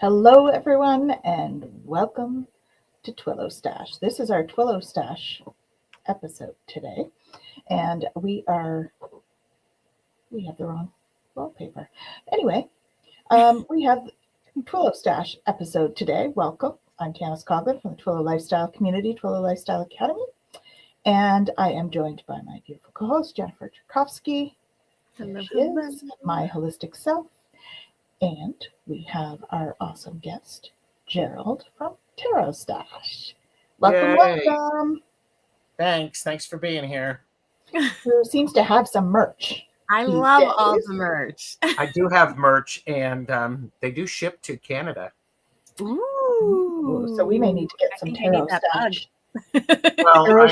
Hello, everyone, and welcome to TwillowStache. This is our TwillowStache episode today, and we have the wrong wallpaper. Anyway, we have TwillowStache episode today. Welcome. I'm Tanis Coughlin from the Twillow Lifestyle Community, Twillow Lifestyle Academy, and I am joined by my beautiful co-host, Jennifer Jurkofsky. Hello, she is my holistic self. And we have our awesome guest, Gerald from TarotStache. Welcome. Thanks for being here. Who seems to have some merch. I love all the merch. I do have merch, and they do ship to Canada. Ooh, so we may need to get some TarotStache. Well,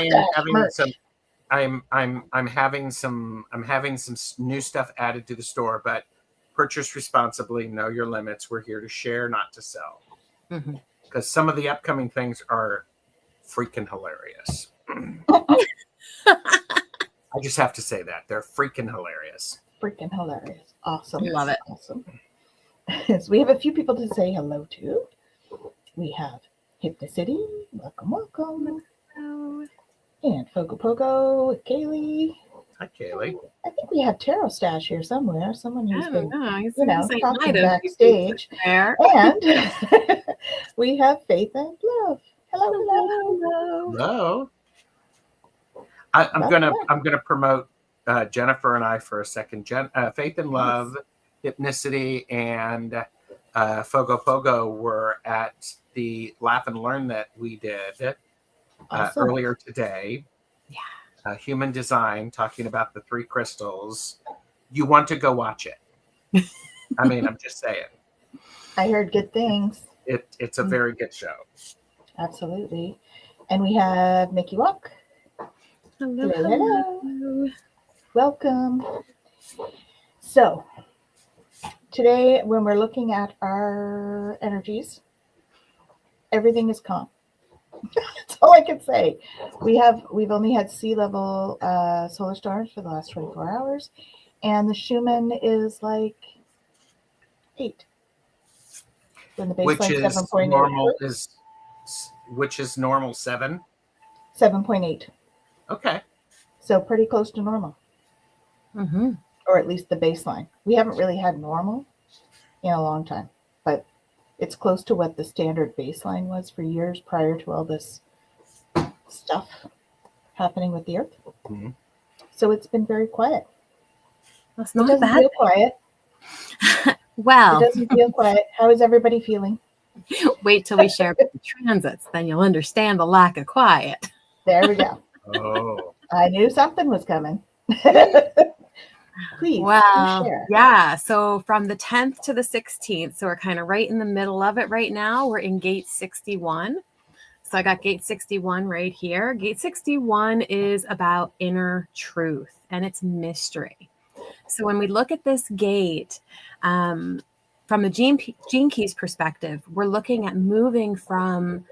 I'm having some new stuff added to the store, but purchase responsibly, know your limits. We're here to share, not to sell. Because some of the upcoming things are freaking hilarious. I just have to say that. They're freaking hilarious. Freaking hilarious. Awesome. Love it. Awesome. So we have a few people to say hello to. We have Hypnicity. Welcome. Hello. And Fogo Pogo with Kaylee. Hi, Kaylee. I think we have TarotStache here somewhere. Someone who's been, talking backstage. There. And we have Faith and Love. Hello. I'm gonna promote Jennifer and I for a second. Faith and Love, Hypnicity, and Fogo Pogo were at the Laugh and Learn that we did earlier today. Yeah. Human Design, talking about the 3 crystals. You want to go watch it. I mean, I'm just saying. I heard good things. It's a very good show. Absolutely. And we have Nikki Walk. Hello. Welcome. So, today when we're looking at our energies, everything is calm. That's all I can say. We've only had sea level solar storms for the last 24 hours, and the Schumann is like 8. When the Which baseline is 7.8. normal which is normal 7? 7.8. Okay. So pretty close to normal. Or at least the baseline. We haven't really had normal in a long time, but it's close to what the standard baseline was for years prior to all this stuff happening with the earth. So it's been very quiet. That's not it doesn't bad. feel quiet. Well, it doesn't feel quiet. How is everybody feeling? Wait till we share the transits, then you'll understand the lack of quiet. There we go. Oh, I knew something was coming. Please. Well, share. yeah. So from the 10th to the 16th, so we're kind of right in the middle of it right now. We're in gate 61. So I got gate 61 right here. Gate 61 is about inner truth and it's mystery. So when we look at this gate, from the Gene Keys perspective, we're looking at moving from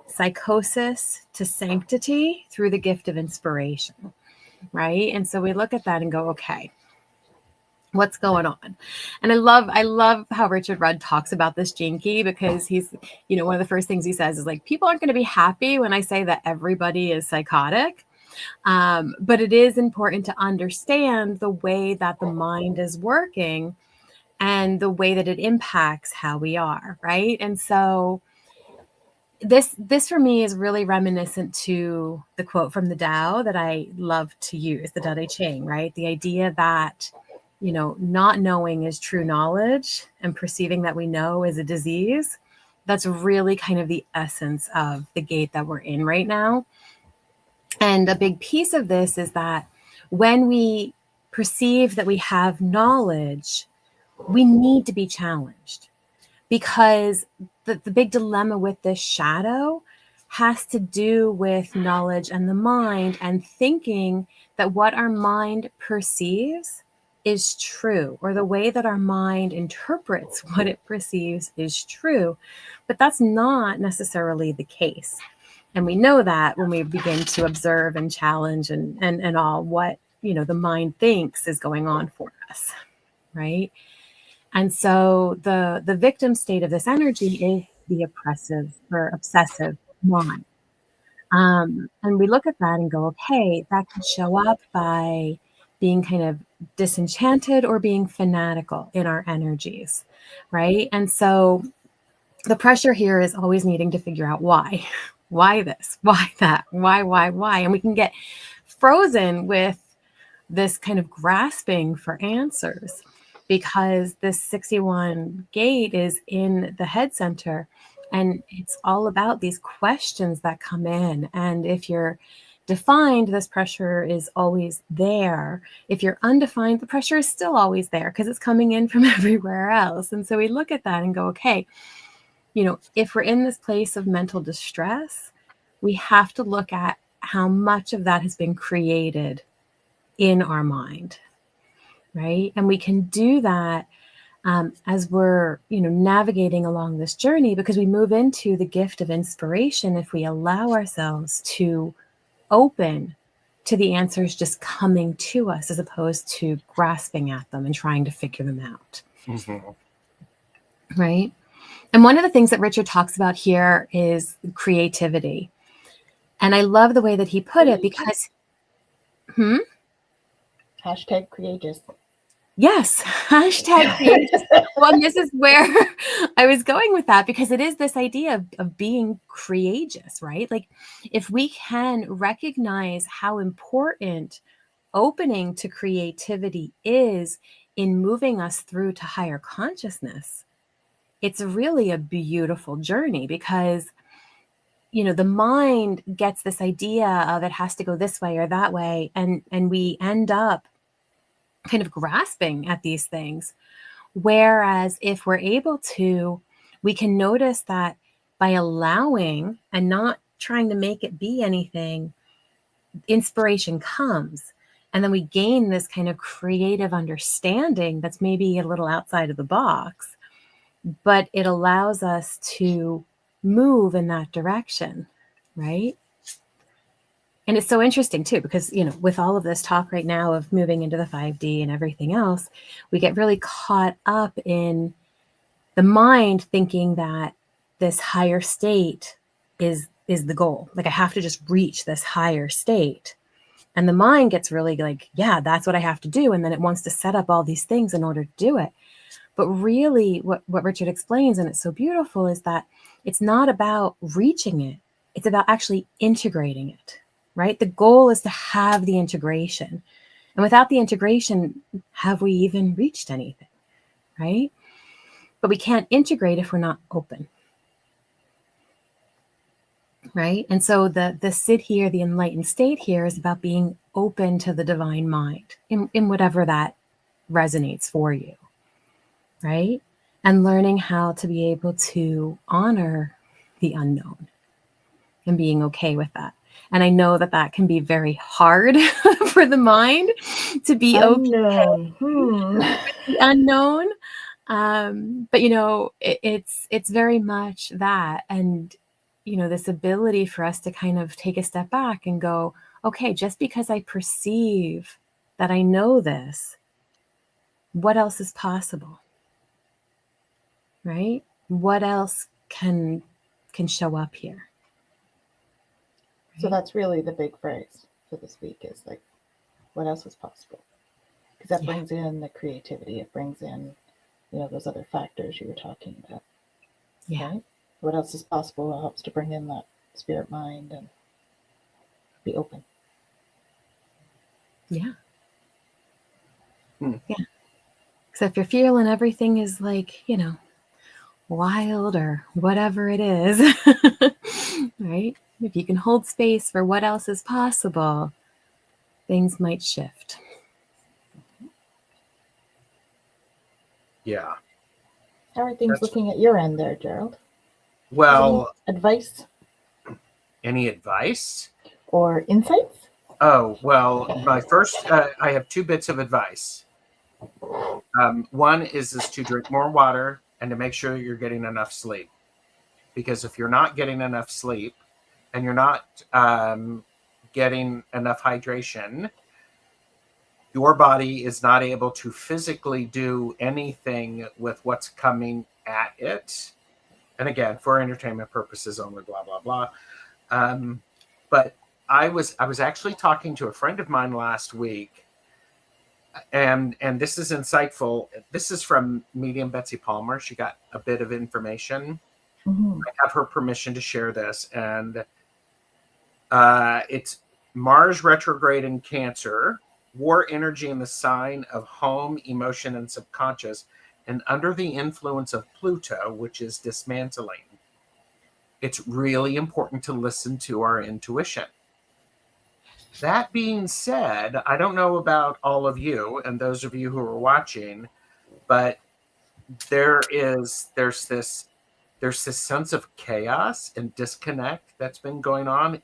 psychosis to sanctity through the gift of inspiration, right? And so we look at that and go, okay, what's going on? And I love how Richard Rudd talks about this Gene Key, because he's, one of the first things he says is like, people aren't going to be happy when I say that everybody is psychotic. But it is important to understand the way that the mind is working and the way that it impacts how we are, right? And so this for me is really reminiscent to the quote from the Tao that I love to use, the Tao Te Ching, right? The idea that, not knowing is true knowledge and perceiving that we know is a disease. That's really kind of the essence of the gate that we're in right now. And a big piece of this is that when we perceive that we have knowledge, we need to be challenged, because the big dilemma with this shadow has to do with knowledge and the mind, and thinking that what our mind perceives is true, or the way that our mind interprets what it perceives is true. But that's not necessarily the case. And we know that when we begin to observe and challenge and all what, the mind thinks is going on for us, right? And so the victim state of this energy is the oppressive or obsessive mind. And we look at that and go, okay, that can show up by being kind of disenchanted or being fanatical in our energies, right? And so the pressure here is always needing to figure out why. Why this? Why that? Why? And we can get frozen with this kind of grasping for answers because this 61 gate is in the head center, and it's all about these questions that come in. And if you're defined, this pressure is always there. If you're undefined, the pressure is still always there because it's coming in from everywhere else. And so we look at that and go, okay, if we're in this place of mental distress, we have to look at how much of that has been created in our mind, right? And we can do that as we're, navigating along this journey, because we move into the gift of inspiration if we allow ourselves to open to the answers just coming to us, as opposed to grasping at them and trying to figure them out, right? And one of the things that Richard talks about here is creativity. And I love the way that he put it because, Hashtag courageous. Yes, hashtag courageous. Well, this is where I was going with that, because it is this idea of being courageous, right? Like, if we can recognize how important opening to creativity is in moving us through to higher consciousness, it's really a beautiful journey, because the mind gets this idea of it has to go this way or that way, and we end up kind of grasping at these things. Whereas if we're able to, we can notice that by allowing and not trying to make it be anything, inspiration comes. And then we gain this kind of creative understanding that's maybe a little outside of the box, but it allows us to move in that direction, right? And it's so interesting too, because, with all of this talk right now of moving into the 5D and everything else, we get really caught up in the mind thinking that this higher state is the goal. Like, I have to just reach this higher state. And the mind gets really like, yeah, that's what I have to do. And then it wants to set up all these things in order to do it. But really what Richard explains, and it's so beautiful, is that it's not about reaching it. It's about actually integrating it, right? The goal is to have the integration. And without the integration, have we even reached anything, right? But we can't integrate if we're not open, right? And so the sit here, the enlightened state here, is about being open to the divine mind in whatever that resonates for you, right? And learning how to be able to honor the unknown and being okay with that. And I know that can be very hard for the mind to be Unknown. okay with the unknown. But it's very much that. And this ability for us to kind of take a step back and go, okay, just because I perceive that I know this, what else is possible, right? What else can show up here? So that's really the big phrase for this week, is like, what else is possible? Because that brings in the creativity. It brings in, those other factors you were talking about. Yeah. Right? What else is possible helps to bring in that spirit mind and be open. Yeah. Yeah. So if you're feeling everything is like, wild or whatever it is, right? If you can hold space for what else is possible, things might shift. Yeah. How are things looking at your end there, Gerald? Well, any advice? Any advice? Or insights? Oh, well, my first, I have 2 bits of advice. One is to drink more water and to make sure you're getting enough sleep. Because if you're not getting enough sleep and you're not getting enough hydration, your body is not able to physically do anything with what's coming at it. And again, for entertainment purposes only, blah, blah, blah. But I was actually talking to a friend of mine last week, and this is insightful. This is from medium Betsy Palmer. She got a bit of information. Mhm. I have her permission to share this, and it's Mars retrograde in Cancer, war energy in the sign of home, emotion, and subconscious, and under the influence of Pluto, which is dismantling. It's really important to listen to our intuition. That being said, I don't know about all of you and those of you who are watching, but there's this sense of chaos and disconnect that's been going on.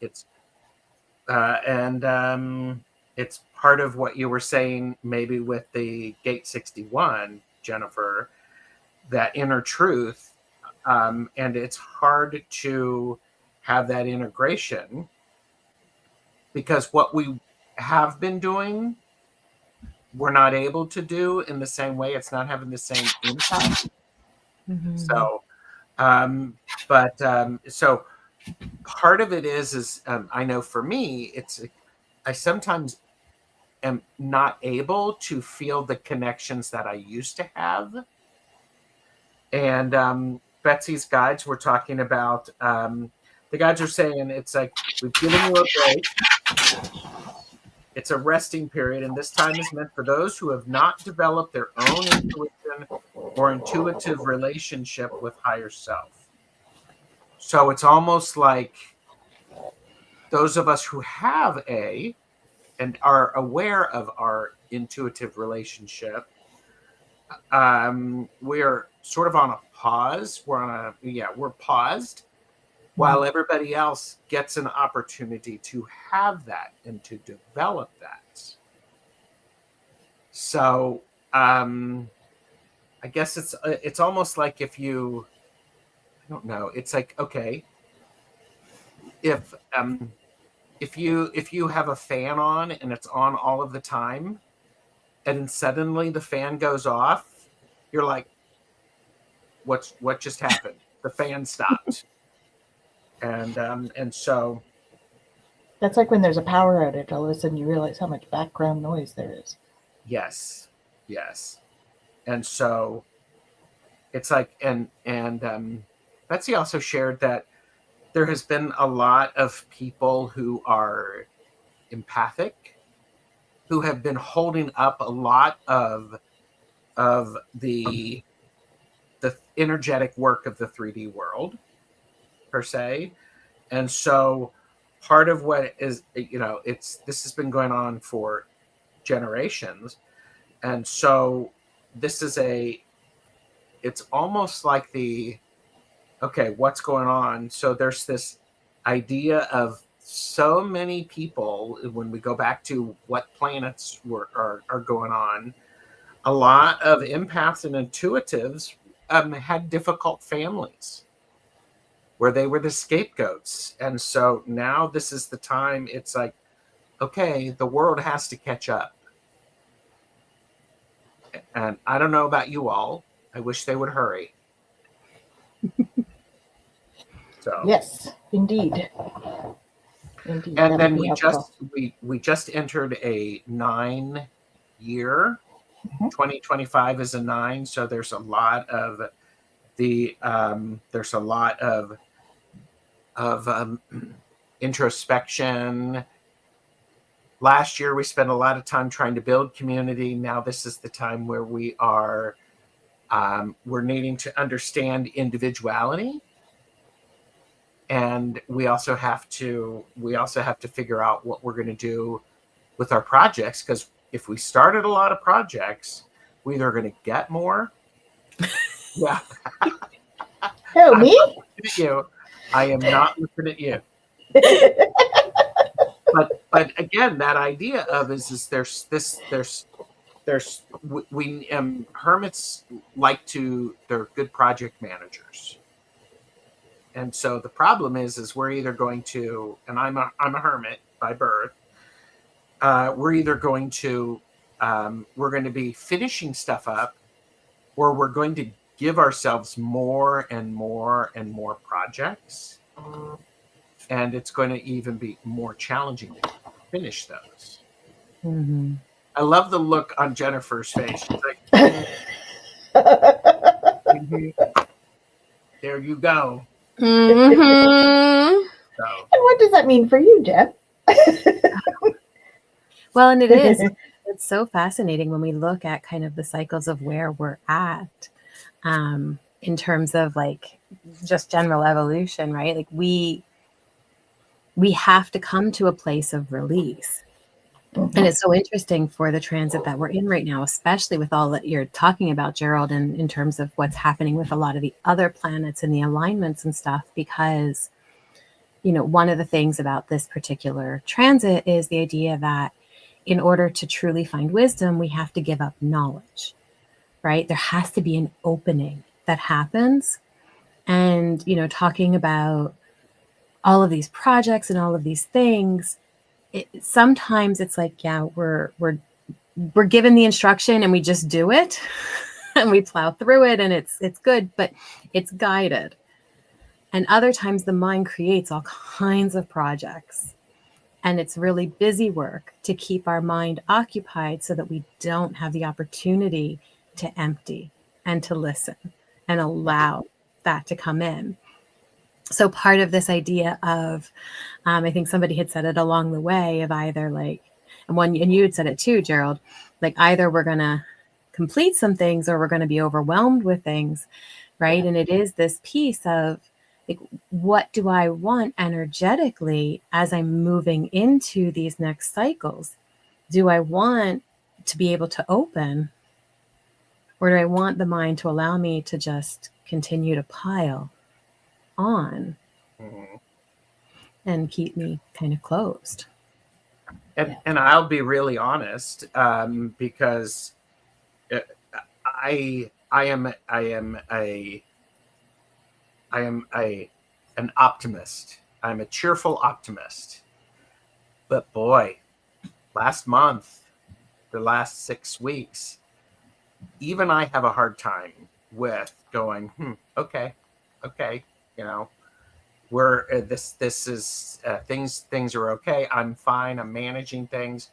And it's part of what you were saying, maybe with the Gate 61, Jennifer, that inner truth. And it's hard to have that integration because what we have been doing, we're not able to do in the same way. It's not having the same impact. So, so part of it is I know for me, I sometimes am not able to feel the connections that I used to have. And Betsy's guides were talking about, the guides are saying it's like, we've given you a break. It's a resting period, and this time is meant for those who have not developed their own intuition or intuitive relationship with higher self. So it's almost like those of us who have and are aware of our intuitive relationship, we're sort of on a pause. We're paused while everybody else gets an opportunity to have that and to develop that. So I guess it's almost like I don't know, it's like, okay, if you have a fan on and it's on all of the time, and suddenly the fan goes off, you're like, what just happened? The fan stopped. And so That's like when there's a power outage, all of a sudden you realize how much background noise there is. yes. And so it's like, and Betsy also shared that there has been a lot of people who are empathic, who have been holding up a lot of the energetic work of the 3D world, per se. And so part of what is, this has been going on for generations. And so this is it's almost like okay, what's going on? So there's this idea of so many people, when we go back to what planets are going on, a lot of empaths and intuitives had difficult families where they were the scapegoats. And so now this is the time, it's like, okay, the world has to catch up. And I don't know about you all. I wish they would hurry. So Yes, indeed. Indeed. and that then would be helpful. we just entered a 9 year. Mhm. 2025 is a 9, so there's a lot of introspection. Last year we spent a lot of time trying to build community. Now this is the time where we're needing to understand individuality, and we also have to figure out what we're going to do with our projects, because if we started a lot of projects, we're either going to get more. Yeah. Who, me? Looking at you. I am not looking at you. But again, that idea of hermits they're good project managers. And so the problem is we're either going to, and I'm a hermit by birth, we're either going to we're going to be finishing stuff up, or we're going to give ourselves more and more and more projects. And it's going to even be more challenging to finish those. Mm-hmm. I love the look on Jennifer's face. She's like, And there you go. Mm-hmm. So, what does that mean for you, Jen? Well, and it is. It's so fascinating when we look at kind of the cycles of where we're at in terms of like just general evolution, right? Like we have to come to a place of release. And it's so interesting for the transit that we're in right now, especially with all that you're talking about, Gerald, and in terms of what's happening with a lot of the other planets and the alignments and stuff, because, you know, one of the things about this particular transit is the idea that in order to truly find wisdom, we have to give up knowledge, right? There has to be an opening that happens. And, you know, talking about all of these projects and all of these things, sometimes it's like, yeah, we're given the instruction and we just do it and we plow through it and it's good, but it's guided. And other times the mind creates all kinds of projects, and it's really busy work to keep our mind occupied so that we don't have the opportunity to empty and to listen and allow that to come in. So part of this idea of, I think somebody had said it along the way of either like, and you had said it too, Gerald, like either we're going to complete some things or we're going to be overwhelmed with things, right? Yeah. And it is this piece of like, what do I want energetically as I'm moving into these next cycles? Do I want to be able to open, or do I want the mind to allow me to just continue to pile on and keep me kind of closed? And I'll be really honest, because I am an optimist. I'm a cheerful optimist. But boy, last month, the last 6 weeks, even I have a hard time with going, okay, you know, we're this is things are okay. I'm fine. I'm managing things.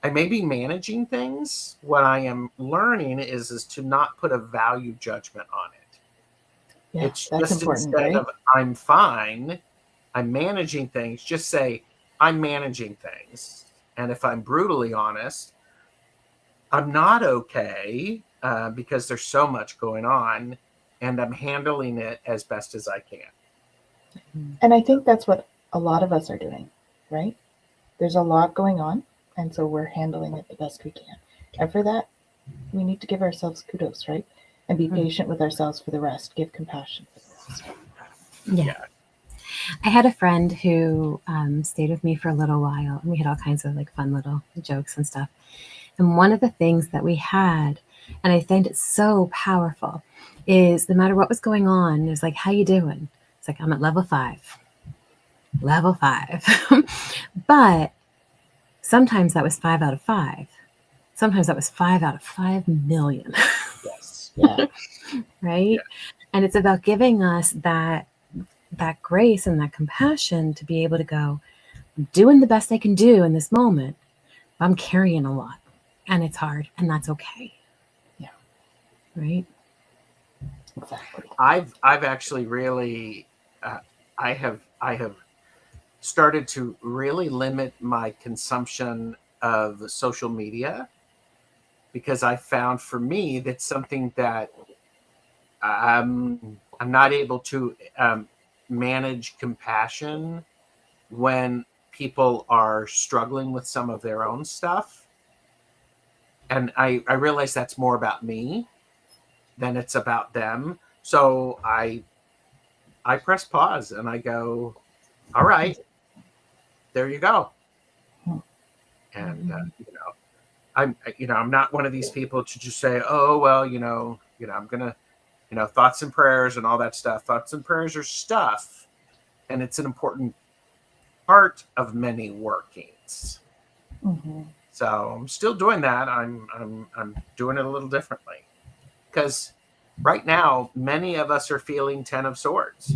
I may be managing things. What I am learning is to not put a value judgment on it. Yeah, it's that's just important, instead right? of I'm fine, I'm managing things, just say I'm managing things. And if I'm brutally honest, I'm not okay because there's so much going on, and I'm handling it as best as I can. And I think that's what a lot of us are doing, right? There's a lot going on, and so we're handling it the best we can. And for that, we need to give ourselves kudos, right? And be patient with ourselves for the rest. Give compassion for the rest. Yeah. I had a friend who stayed with me for a little while, and we had all kinds of like fun little jokes and stuff. And one of the things that we had, and I find it so powerful, is no matter what was going on, it was like, how you doing? It's like, I'm at level 5. Level 5. But sometimes that was 5 out of 5. Sometimes that was 5 out of 5 million. Yes. Yeah. Right? Yeah. And it's about giving us that grace and that compassion to be able to go, I'm doing the best I can do in this moment. I'm carrying a lot, and it's hard, and that's okay. Yeah. Right. Exactly. I've actually really, I have started to really limit my consumption of social media, because I found for me that's something that I'm not able to manage compassion when people are struggling with some of their own stuff. And I realize that's more about me than it's about them. So I press pause and I go, all right, there you go. And I'm not one of these people to just say, oh, well, I'm going to, thoughts and prayers and all that stuff. Thoughts and prayers are stuff, and it's an important part of many workings. So I'm still doing that. I'm doing it a little differently, because right now many of us are feeling 10 of Swords.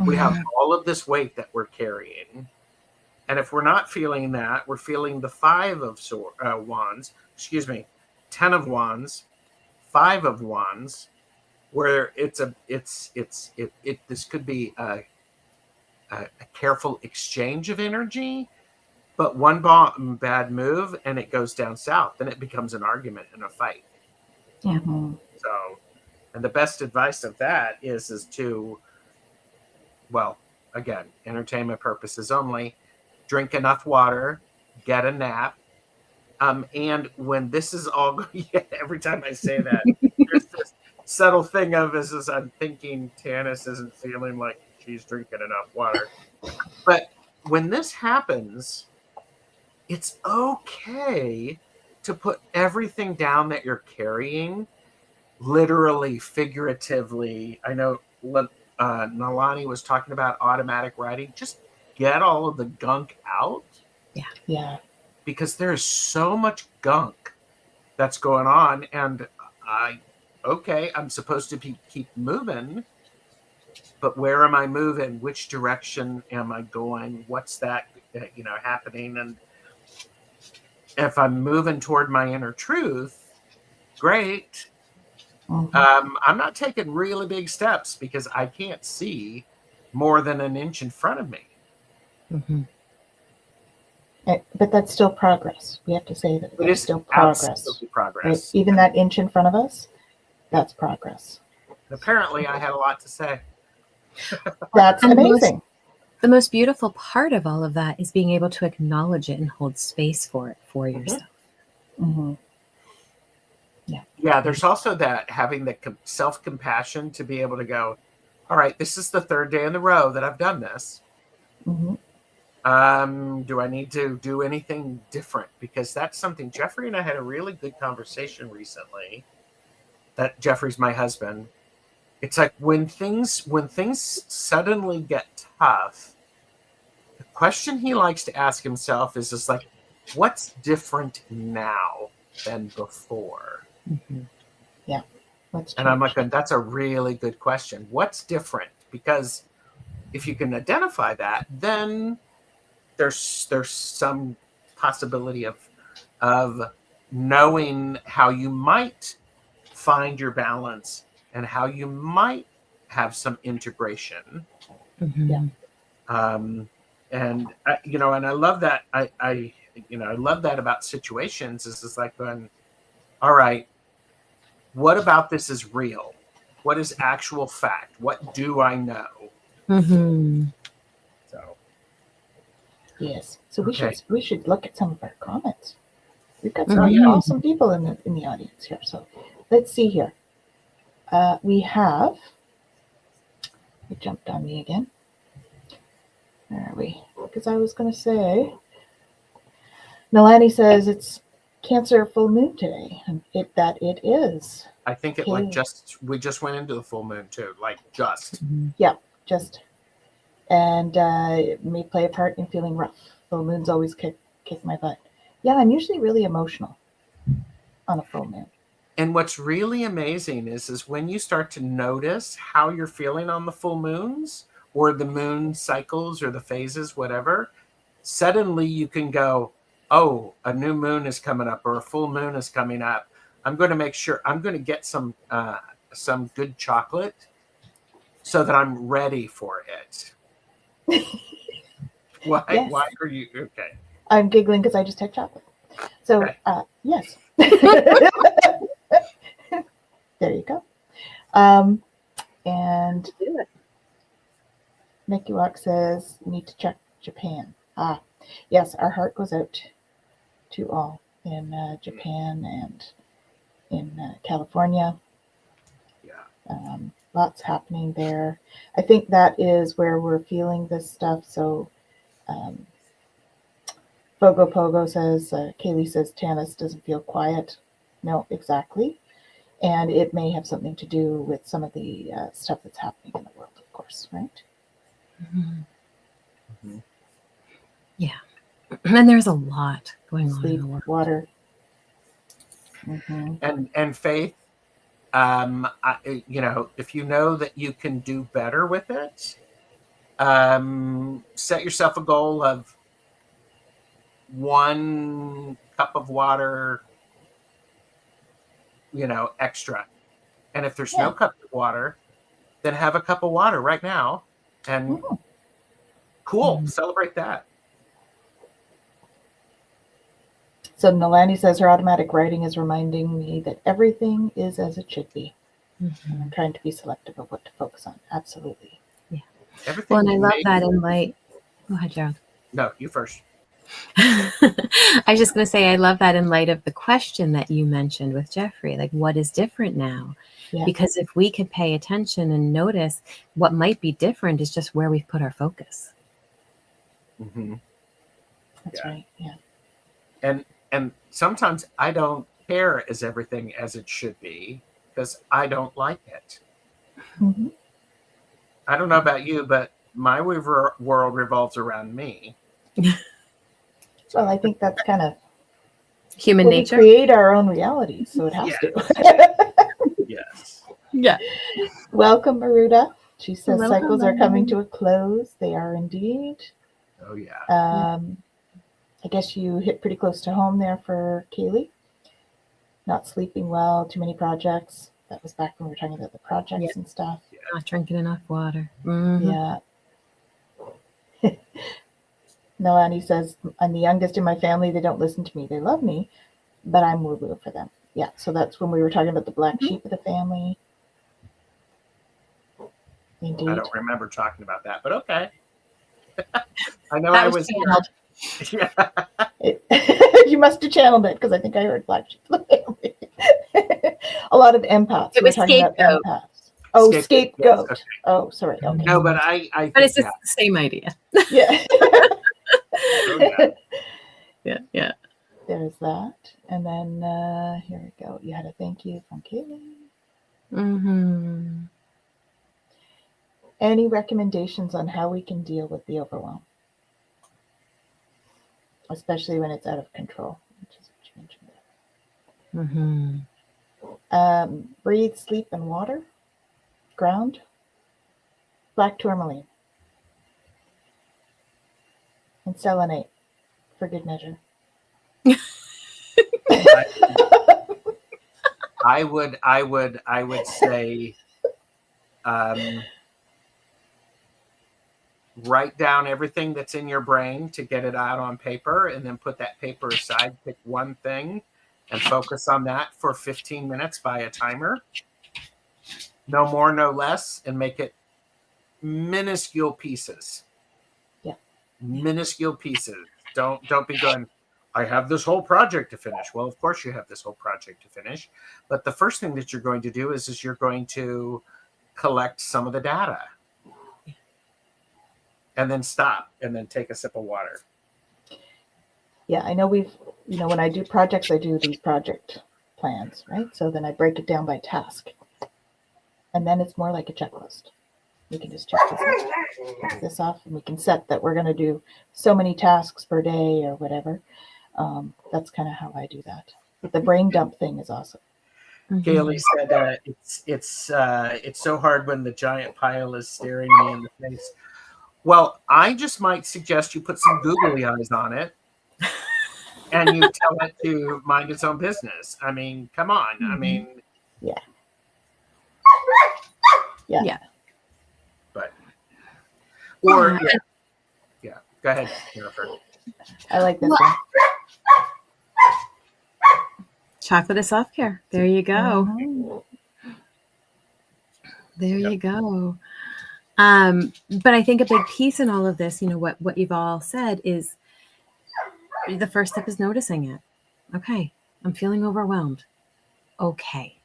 We have all of this weight that we're carrying, and if we're not feeling that, we're feeling the 5 of Wands. Excuse me, 10 of Wands, 5 of Wands, where this could be a careful exchange of energy, but one bad move and it goes down south, then it becomes an argument and a fight. Yeah. So, and the best advice of that is to, well, again, entertainment purposes only, drink enough water, get a nap. And when this is all, every time I say that, there's this subtle thing of is I'm thinking Tanis isn't feeling like she's drinking enough water. But when this happens, it's okay to put everything down that you're carrying, literally, figuratively. I know Nalani was talking about automatic writing. Just get all of the gunk out. Yeah. Because there's so much gunk that's going on. And I'm supposed to keep moving. But where am I moving? Which direction am I going? What's that, happening? And if I'm moving toward my inner truth, great. I'm not taking really big steps because I can't see more than an inch in front of me. But that's still progress. We have to say that It is still progress. Absolutely progress. Right? Even that inch in front of us, that's progress. Apparently, I had a lot to say. That's amazing. The most beautiful part of all of that is being able to acknowledge it and hold space for it for yourself. Yeah, there's also that having the self-compassion to be able to go, all right, this is the 3rd day in a row that I've done this. Do I need to do anything different? Because that's something Jeffrey and I had a really good conversation recently. That Jeffrey's my husband. It's like when things suddenly get tough, the question he likes to ask himself is just like, what's different now than before? Yeah. And I'm like, that's a really good question. What's different? Because if you can identify that, then there's some possibility of knowing how you might find your balance and how you might have some integration. And I love that. I love that about situations. Is it's like going, all right, what about this is real? What is actual fact? What do I know? So yes. So okay. we should look at some of our comments. We've got some awesome people in the audience here. So let's see here. We have. It jumped on me again. Where are we? Because I was going to say, Nalani says it's Cancer full moon today, and it is. I think it we just went into the full moon too, like just. Yeah, just. And it may play a part in feeling rough. Full moons always kick my butt. Yeah, I'm usually really emotional on a full moon. And what's really amazing is when you start to notice how you're feeling on the full moons or the moon cycles or the phases, whatever, suddenly you can go, oh, a new moon is coming up or a full moon is coming up. I'm going to make sure I'm going to get some good chocolate so that I'm ready for it. Why? Yes. Why are you okay? I'm giggling because I just had chocolate. So okay. Yes. There you go. And Mickey Walk says, need to check Japan. Yes, our heart goes out to all in Japan and in California. Yeah. Lots happening there. I think that is where we're feeling this stuff. So Fogo Pogo says, Kaylee says, Tanis doesn't feel quiet. No, exactly. And it may have something to do with some of the stuff that's happening in the world, of course, right? Yeah. And there's a lot going on in Sleep, the world. water. And faith, if you know that you can do better with it, set yourself a goal of 1 cup of water, extra. And if there's no cup of water, then have a cup of water right now. And cool, celebrate that. So Nalani says her automatic writing is reminding me that everything is as it should be. And I'm trying to be selective of what to focus on. Absolutely. Yeah. Everything Well, and I love that in light. Go ahead, Gerald. No, you first. I was just going to say, I love that in light of the question that you mentioned with Jeffrey, like what is different now? Yeah. Because if we could pay attention and notice what might be different is just where we've put our focus. That's right. Yeah. And sometimes I don't care as everything as it should be because I don't like it. I don't know about you, but my world revolves around me. Well, I think that's kind of Human nature. We create our own reality, so it has to. Yes. Yeah. Welcome, Maruda. She says Welcome, cycles are coming to a close. They are indeed. Oh, yeah. I guess you hit pretty close to home there for Kaylee. Not sleeping well, too many projects. That was back when we were talking about the projects and stuff. Not drinking enough water. Yeah. Nalani says, I'm the youngest in my family. They don't listen to me. They love me, but I'm woo-woo for them. Yeah, so that's when we were talking about the black sheep of the family. Indeed. I don't remember talking about that, but okay. I know That I was was channeled. You must have channeled it because I think I heard black sheep of the family. A lot of empaths. It was We're talking scapegoat. about empaths. Oh, Scapegoat. scapegoat. Yes, okay. Oh, sorry. Okay. No, but I think, But it's just the same idea. Yeah. Oh, yeah. Yeah. There's that. And then here we go. You had a thank you from Kaylee. Any recommendations on how we can deal with the overwhelm? Especially when it's out of control, which is what you mentioned. Breathe, sleep, and water. Ground. Black tourmaline. And selenite, for good measure. I would say write down everything that's in your brain to get it out on paper, and then put that paper aside, pick one thing and focus on that for 15 minutes by a timer. No more, no less, and make it minuscule pieces. Yeah. Minuscule pieces. Don't be going, I have this whole project to finish. Well, of course you have this whole project to finish. But the first thing that you're going to do is you're going to collect some of the data. And then stop and then take a sip of water. Yeah, I know when I do projects, I do these project plans, right? So then I break it down by task. And then it's more like a checklist. We can just check this off, and we can set that we're going to do so many tasks per day or whatever. That's kind of how I do that. The brain dump thing is awesome. Kaylee said it's so hard when the giant pile is staring me in the face. Well, I just might suggest you put some googly eyes on it and you tell it to mind its own business. I mean, come on. I mean, Yeah. But or yeah. Go ahead, Jennifer. I like this one. Chocolate is self-care. There you go. There you go. But I think a big piece in all of this, what you've all said is the first step is noticing it. Okay, I'm feeling overwhelmed. Okay,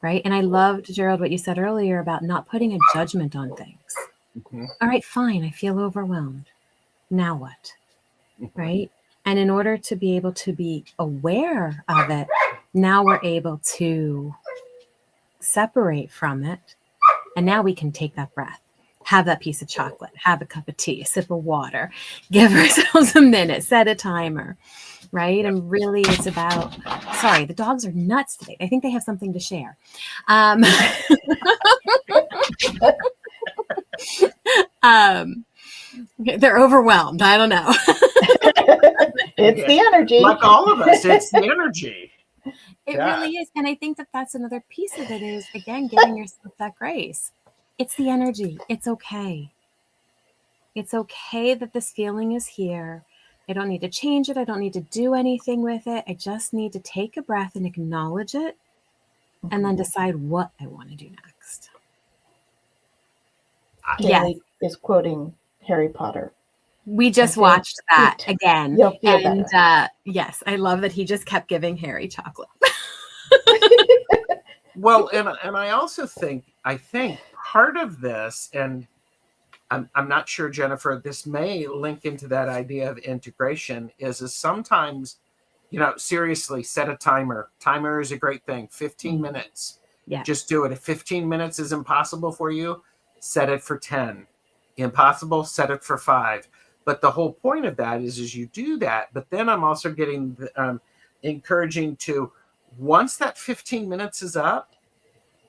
right? And I loved, Gerald, what you said earlier about not putting a judgment on things. All right, fine, I feel overwhelmed. Now what? Right? And in order to be able to be aware of it, now we're able to separate from it. And now we can take that breath. have that piece of chocolate, have a cup of tea, a sip of water, give ourselves a minute, set a timer, right? And really it's about, sorry, the dogs are nuts today. I think they have something to share. They're overwhelmed. I don't know. It's the energy. Like all of us, it's the energy. It really is. And I think that that's another piece of it is, again, giving yourself that grace. It's the energy. It's okay. It's okay that this feeling is here. I don't need to change it. I don't need to do anything with it. I just need to take a breath and acknowledge it and then decide what I want to do next. Haley is quoting Harry Potter. We just watched that again. And yes, I love that he just kept giving Harry chocolate. Well, and I also think part of this, and I'm not sure, Jennifer, this may link into that idea of integration, is sometimes, seriously, set a timer. Timer is a great thing. 15 minutes. Yeah. Just do it. If 15 minutes is impossible for you, set it for 10. Impossible, set it for 5. But the whole point of that is you do that. But then I'm also getting encouraging to, once that 15 minutes is up,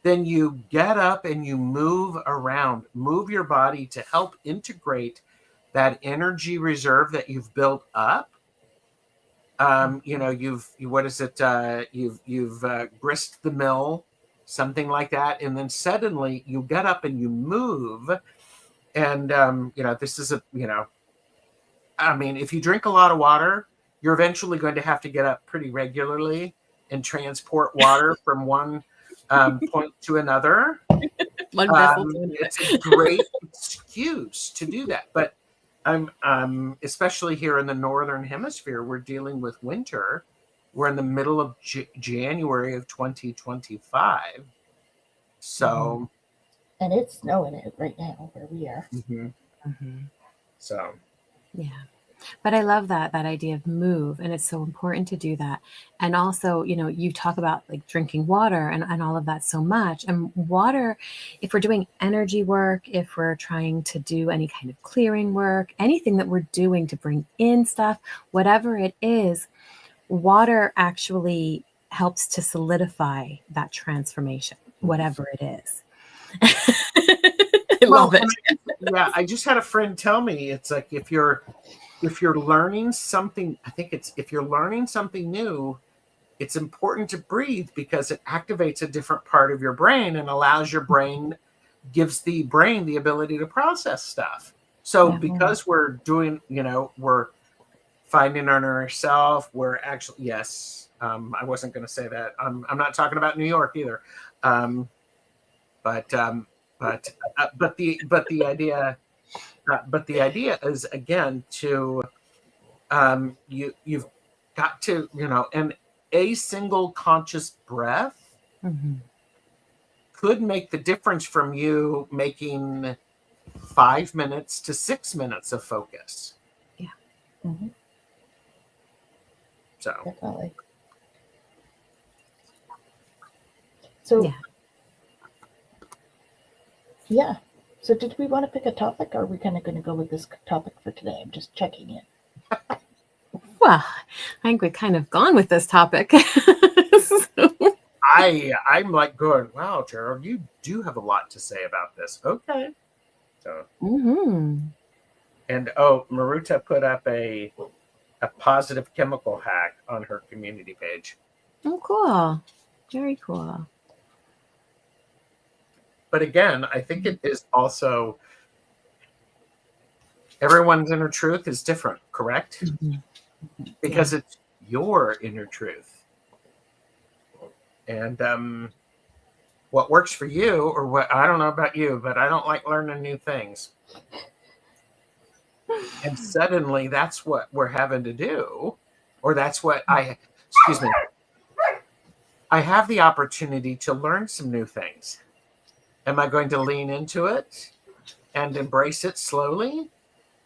then you get up and you move around, move your body to help integrate that energy reserve that you've built up. You've grist the mill, something like that. And then suddenly you get up and you move. And, this is if you drink a lot of water, you're eventually going to have to get up pretty regularly and transport water from one point to another. It's a great excuse to do that. But especially here in the Northern Hemisphere, we're dealing with winter. We're in the middle of January of 2025. So. And it's snowing it right now where we are. Mm-hmm. Mm-hmm. So. Yeah. But I love that idea of move. And it's so important to do that. And also, you talk about like drinking water and all of that so much. And water, if we're doing energy work, if we're trying to do any kind of clearing work, anything that we're doing to bring in stuff, whatever it is, water actually helps to solidify that transformation, whatever it is. I love it. Yeah, I just had a friend tell me, it's like if you're learning something, if you're learning something new, it's important to breathe because it activates a different part of your brain and allows your brain, gives the brain the ability to process stuff. So because we're doing, we're finding ourselves, we're actually, yes, I wasn't going to say that. I'm not talking about New York either. But the idea is, again, to you've got to, and a single conscious breath could make the difference from you making 5 minutes to 6 minutes of focus. Yeah. Mm-hmm. So definitely. So yeah. So did we want to pick a topic, or are we kind of going to go with this topic for today? I'm just checking in. Well, I think we've kind of gone with this topic. I'm like going, wow, Gerald, you do have a lot to say about this. Okay. So. And Maruta put up a positive chemical hack on her community page. Oh, cool. Very cool. But again, I think it is also, everyone's inner truth is different, correct? Because it's your inner truth. And what works for you, or what, I don't know about you, but I don't like learning new things. And suddenly that's what we're having to do, or that's what I have the opportunity to learn some new things. Am I going to lean into it and embrace it slowly?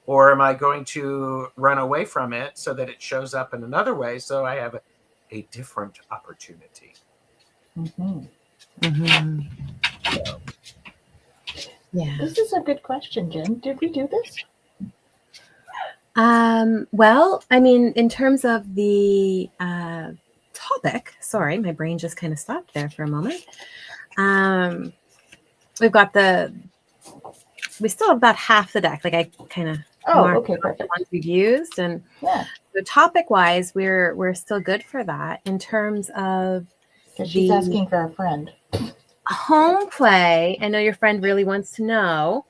Or am I going to run away from it so that it shows up in another way so I have a different opportunity? Yeah. This is a good question, Jen. Did we do this? Well, I mean, in terms of the topic, sorry, my brain just kind of stopped there for a moment. We've got we still have about half the deck. Like I kind of marked okay, the perfect. ones we've used, and Yeah, so topic wise, we're still good for that. In terms of because she's the asking for a friend. home play, I know your friend really wants to know.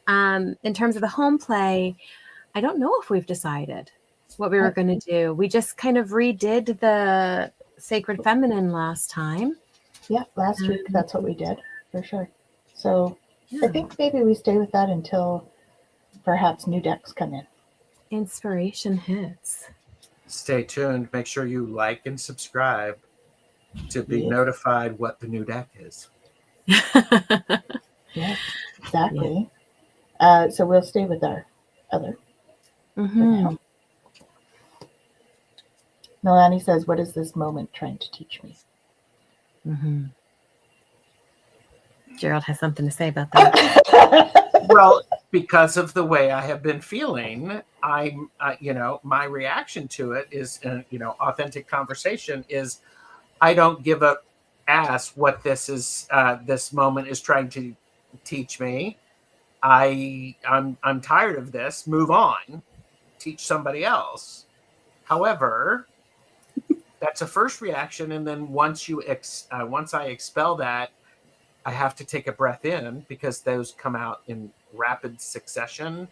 In terms of the home play, I don't know if we've decided what we were going to do. We just kind of redid the Sacred Feminine last time. Yeah, last week that's what we did, for sure. So Yeah. I think maybe we stay with that until perhaps new decks come in. Inspiration hits. Stay tuned. Make sure you like and subscribe to be notified what the new deck is. Yes, exactly. Yeah. So we'll stay with our other for now. Melanie says, what is this moment trying to teach me? Gerald has something to say about that. Well, because of the way I have been feeling, my reaction to it is, authentic conversation is, I don't give a ass what this is. This moment is trying to teach me. I'm tired of this. Move on. Teach somebody else. However, that's a first reaction, and then once I expel that, I have to take a breath in because those come out in rapid succession,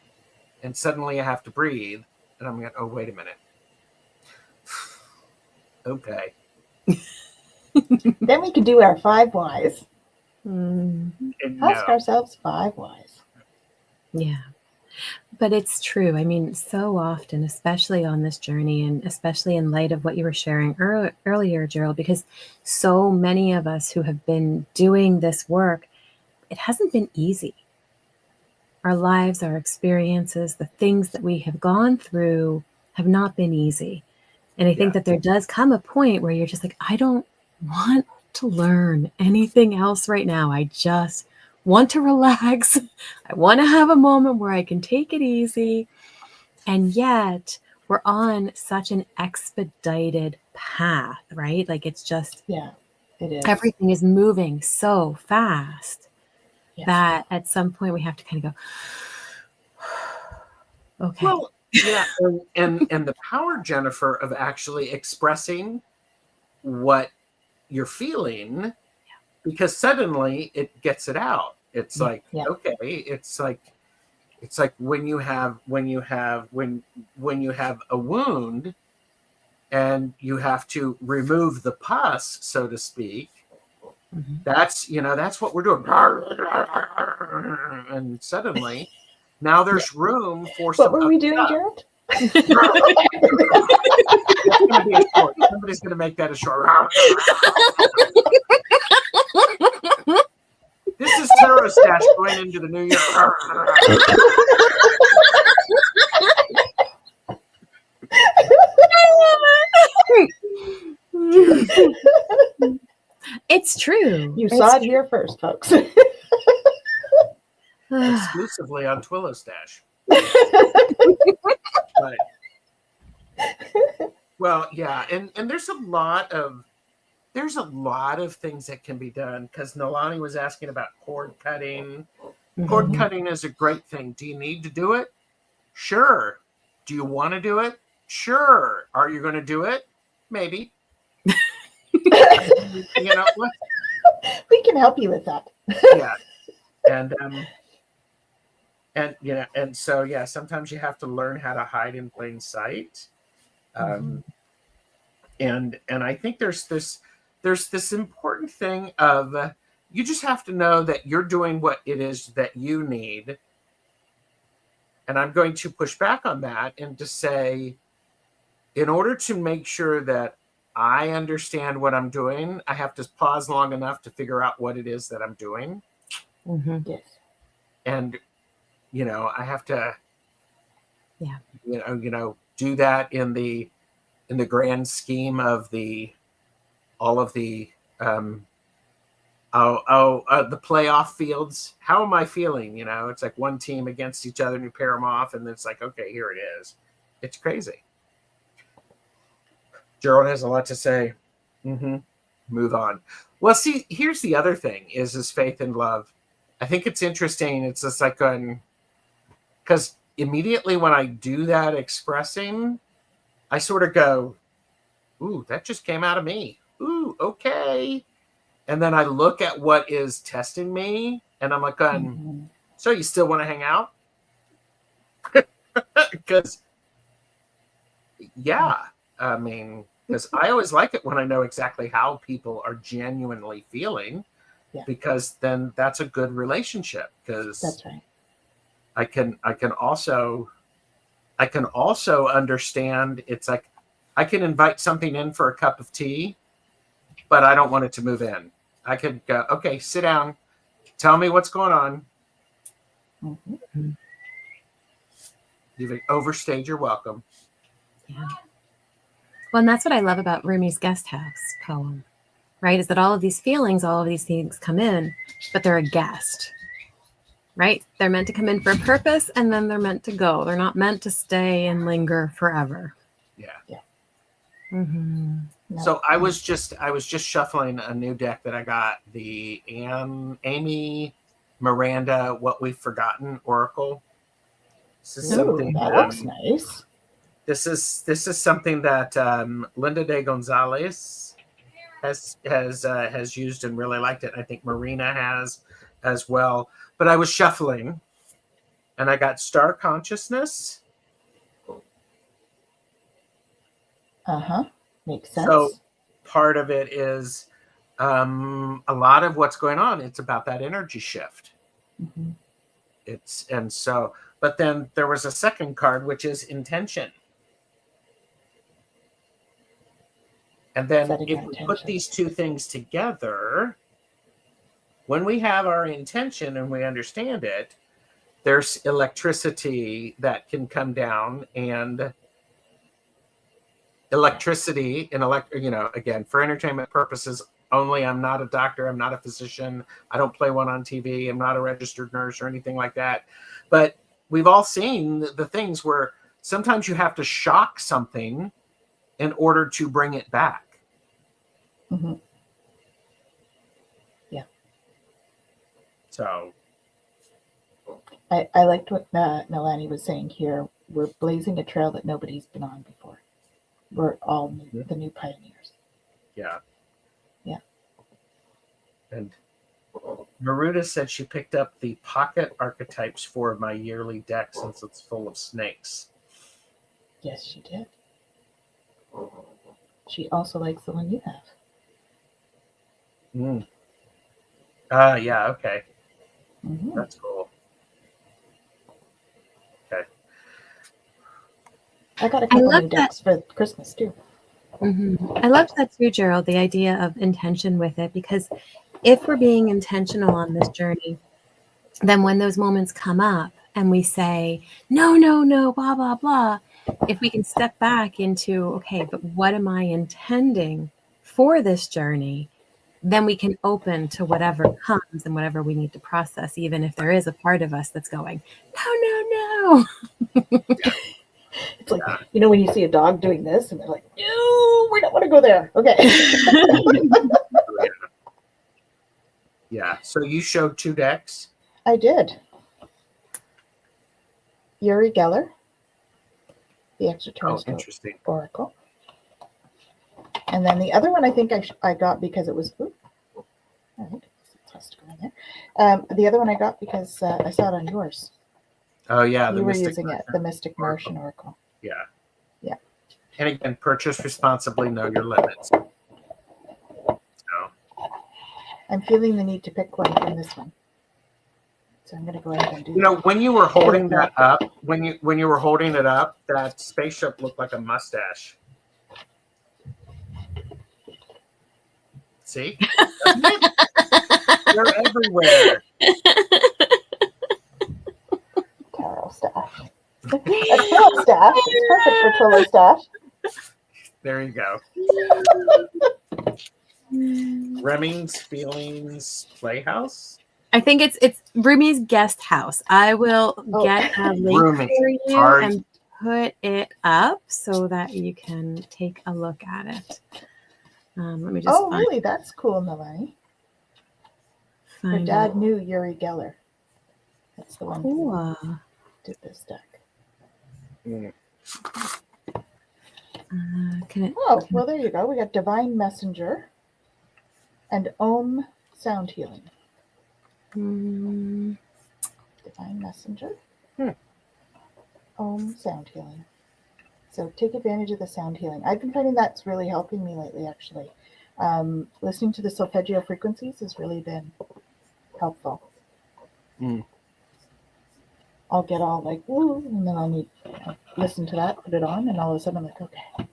and suddenly I have to breathe, and I'm going, oh, wait a minute. Okay. Then we can do our 5 whys. Ask No. ourselves 5 whys. Yeah. But it's true. I mean, so often, especially on this journey, and especially in light of what you were sharing earlier, Gerald, because so many of us who have been doing this work, it hasn't been easy. Our lives, our experiences, the things that we have gone through have not been easy. And I think that there does come a point where you're just like, I don't want to learn anything else right now. I just want to relax. I want to have a moment where I can take it easy. And yet we're on such an expedited path, right? Like it's just, it is. Everything is moving so fast that at some point we have to kind of go, okay. Well, yeah. And the power, Jennifer, of actually expressing what you're feeling, because suddenly it gets it out. It's like, okay, it's like when you have a wound and you have to remove the pus, so to speak. That's what we're doing. And suddenly now there's room for what were we doing, Gerald? That's going to be a short. Somebody's going to make that a short. This is TarotStache going into the new year. It's true. You saw it here first, folks. Exclusively on TwillowStache. Well, yeah, and there's a lot of things that can be done, because Nolani was asking about cord cutting. Cord cutting is a great thing. Do you need to do it? Sure. Do you want to do it? Sure. Are you going to do it? Maybe. What? We can help you with that. Yeah. And so sometimes you have to learn how to hide in plain sight. And I think there's this important thing of you just have to know that you're doing what it is that you need. And I'm going to push back on that and to say, in order to make sure that I understand what I'm doing, I have to pause long enough to figure out what it is that I'm doing. Yes. And, I have to, do that in the grand scheme of all of the the playoff fields. How am I feeling? You know, it's like one team against each other and you pair them off, and it's like, okay, here it is. It's crazy. Gerald has a lot to say. Move on. Well, see, here's the other thing is faith and love. I think it's interesting. It's just like because immediately when I do that expressing, I sort of go, ooh, that just came out of me. Ooh, okay. And then I look at what is testing me, and I'm like, so you still want to hang out? Because, yeah, I mean, because I always like it when I know exactly how people are genuinely feeling, because then that's a good relationship. Because that's right. I can also understand. It's like I can invite something in for a cup of tea, but I don't want it to move in. I could go, okay, sit down, tell me what's going on. You've overstayed your welcome. Yeah. Well, and that's what I love about Rumi's Guest House poem, right? Is that all of these feelings, all of these things come in, but they're a guest, right? They're meant to come in for a purpose, and then they're meant to go. They're not meant to stay and linger forever. Yeah. Mm-hmm. So I was just shuffling a new deck that I got, the Amy Miranda What We've Forgotten Oracle. This is something that looks nice. This is something that Linda de Gonzalez has used and really liked it. I think Marina has as well. But I was shuffling, and I got Star Consciousness. Makes sense. So part of it is a lot of what's going on. It's about that energy shift. But then there was a second card, which is intention. And then if we put these two things together, when we have our intention and we understand it, there's electricity that can come down, and electricity and again, for entertainment purposes only. I'm not a doctor. I'm not a physician. I don't play one on TV. I'm not a registered nurse or anything like that. But we've all seen the things where sometimes you have to shock something in order to bring it back. Yeah. So I liked what Nalani was saying here. We're blazing a trail that nobody's been on before. We're all the new pioneers. Yeah. And Maruda said she picked up the pocket archetypes for my yearly deck since it's full of snakes. Yes, she did. She also likes the one you have. Yeah, okay. That's cool. Okay. I got a couple new decks for Christmas too. I loved that too, Gerald, the idea of intention with it, because if we're being intentional on this journey, then when those moments come up and we say, no, blah, blah, blah, if we can step back into, okay, but what am I intending for this journey? Then we can open to whatever comes and whatever we need to process, even if there is a part of us that's going, no. It's like, when you see a dog doing this and they're like, no, we don't want to go there. Okay. Yeah. So you showed two decks? I did. Uri Geller, the Extraterrestrial Oracle. And then the other one I think I got because it was, all right, it has to go in there. The other one I got because I saw it on yours. Oh, yeah. You were using it, the Mystic Martian Oracle. Yeah. Yeah. And again, purchase responsibly, know your limits. So. I'm feeling the need to pick one from this one. So I'm going to go ahead and do that. When you were holding that up, when you were holding it up, that spaceship looked like a mustache. See? They're everywhere. TarotStache. TarotStache. It's perfect for TwillowStache. There you go. Reming's Feelings Playhouse. I think it's Rumi's guest house. I will get a link Rumi. for you Sorry. and put it up so that you can take a look at it. Let me just Oh, really? That's cool, Nalani. Her find dad it. knew Uri Geller. That's the one who Cool. did this deck. Can it? Oh, well, there you go. We got Divine Messenger and Om Sound Healing. Mm, Divine Messenger. Om Sound Healing. So take advantage of the sound healing. I've been finding that's really helping me lately, actually. Listening to the solfeggio frequencies has really been helpful. I'll get all like, woo, and then I'll need listen to that, put it on, and all of a sudden I'm like, okay,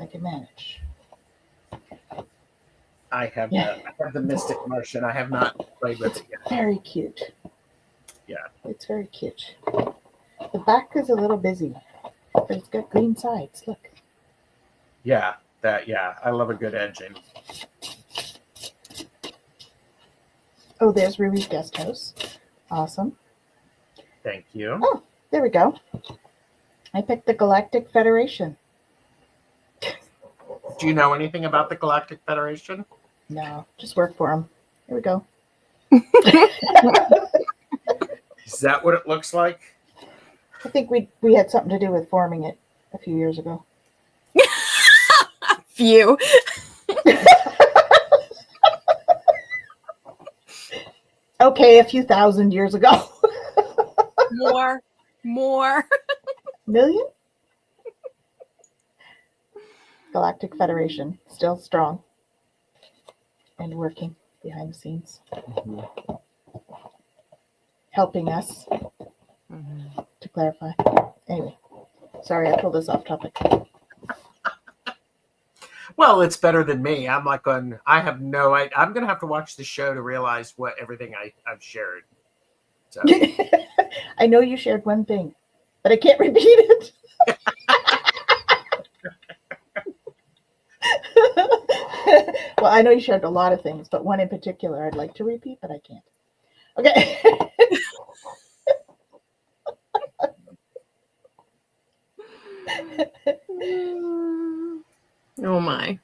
I can manage. I have the Mystic Martian. I have not played with It's it yet. very cute. Yeah. It's very cute. The back is a little busy, but it's got green sides. Look. Yeah, I love a good edging. Oh, there's Ruby's guest house. Awesome. Thank you. Oh, there we go. I picked the Galactic Federation. Do you know anything about the Galactic Federation? No, just work for them. Here we go. Is that what it looks like? I think we had something to do with forming it a few years ago. few. Okay, a few thousand years ago. More. Million? Galactic Federation, still strong and working behind the scenes, helping us to clarify. Anyway, sorry, I pulled us off topic. Well, it's better than me. I'm like I have no idea. I'm going to have to watch the show to realize what everything I've shared. So. I know you shared one thing, but I can't repeat it. Well, I know you shared a lot of things, but one in particular I'd like to repeat, but I can't. Okay. Oh my.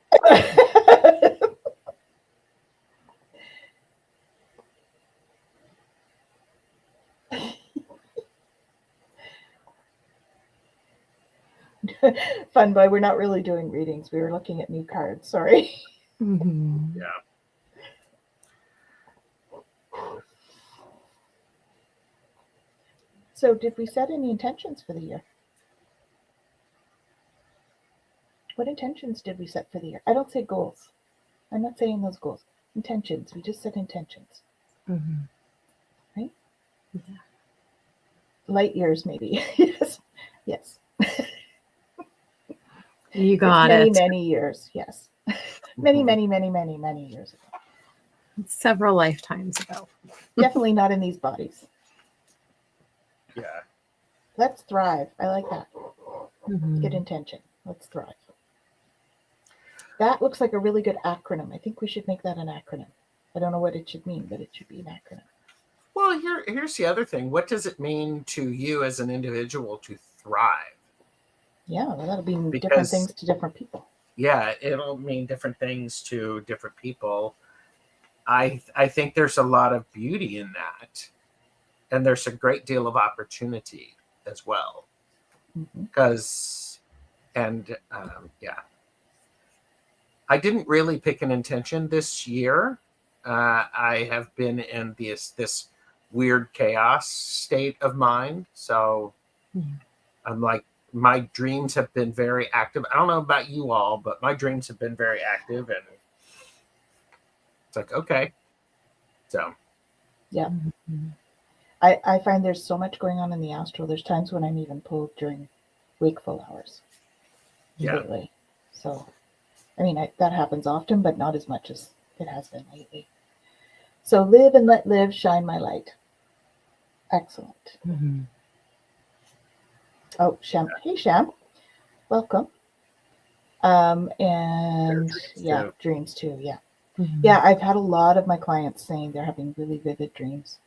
Fun boy, we're not really doing readings. We were looking at new cards. Sorry. Yeah. So did we set any intentions for the year? What intentions did we set for the year? I don't say goals. I'm not saying those goals. Intentions. We just set intentions. Right? Yeah. Light years, maybe. Yes. Yes. You got many, it. many years. Yes. Many years ago. Several lifetimes ago. Definitely not in these bodies. Yeah. Let's thrive. I like that. Mm-hmm. Good intention. Let's thrive. That looks like a really good acronym. I think we should make that an acronym. I don't know what it should mean, but it should be an acronym. Well, here's the other thing. What does it mean to you as an individual to thrive? Yeah, well, that'll mean different things to different people. Yeah, it'll mean different things to different people. I think there's a lot of beauty in that. And there's a great deal of opportunity as well. Because, I didn't really pick an intention this year. I have been in this weird chaos state of mind. So I'm like, my dreams have been very active. I don't know about you all, but my dreams have been very active. And it's like, okay. So. Yeah. I find there's so much going on in the astral. There's times when I'm even pulled during wakeful hours. Yeah. Lately. So, I mean, that happens often, but not as much as it has been lately. So live and let live, shine my light. Excellent. Oh, Sham. Hey, Sham. Welcome. And yeah, dreams too. Yeah. Yeah, I've had a lot of my clients saying they're having really vivid dreams,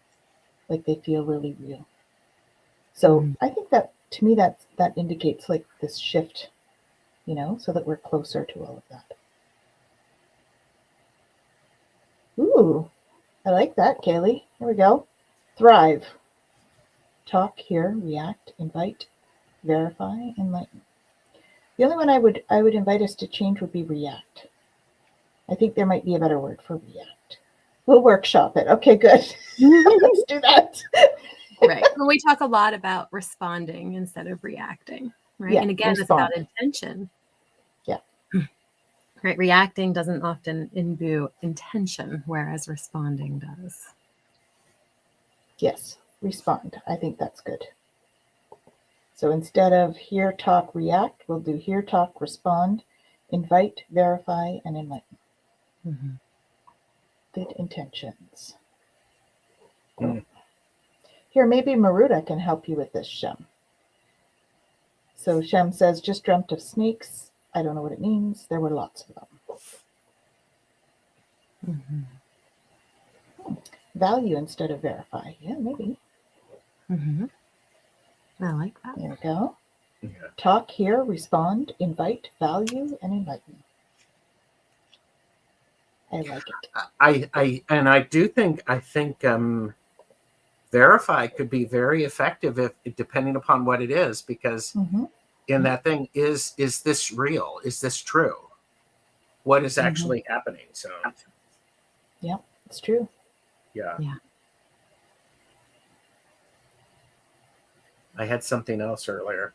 like they feel really real. So I think that, to me, that indicates like this shift, so that we're closer to all of that. Ooh, I like that, Kaylee. Here we go. Thrive. Talk, hear, react, invite, verify, enlighten. The only one I would invite us to change would be react. I think there might be a better word for react. We'll workshop it. Okay, good. Let's do that. Right. Well, we talk a lot about responding instead of reacting, right? Yeah, and again, respond. It's about intention. Yeah. Right. Reacting doesn't often imbue intention, whereas responding does. Yes, respond. I think that's good. So instead of hear, talk, react, we'll do hear, talk, respond, invite, verify, and enlighten. Good intentions. Here, maybe Maruta can help you with this, Shem. So Shem says, just dreamt of snakes. I don't know what it means. There were lots of them. Value instead of verify. Yeah, maybe. I like that. There we go. Yeah. Talk, hear, respond, invite, value, and enlighten. I like it. I think verify could be very effective if depending upon what it is, because in that thing is this real? Is this true? What is actually happening? So yeah, it's true. Yeah. I had something else earlier.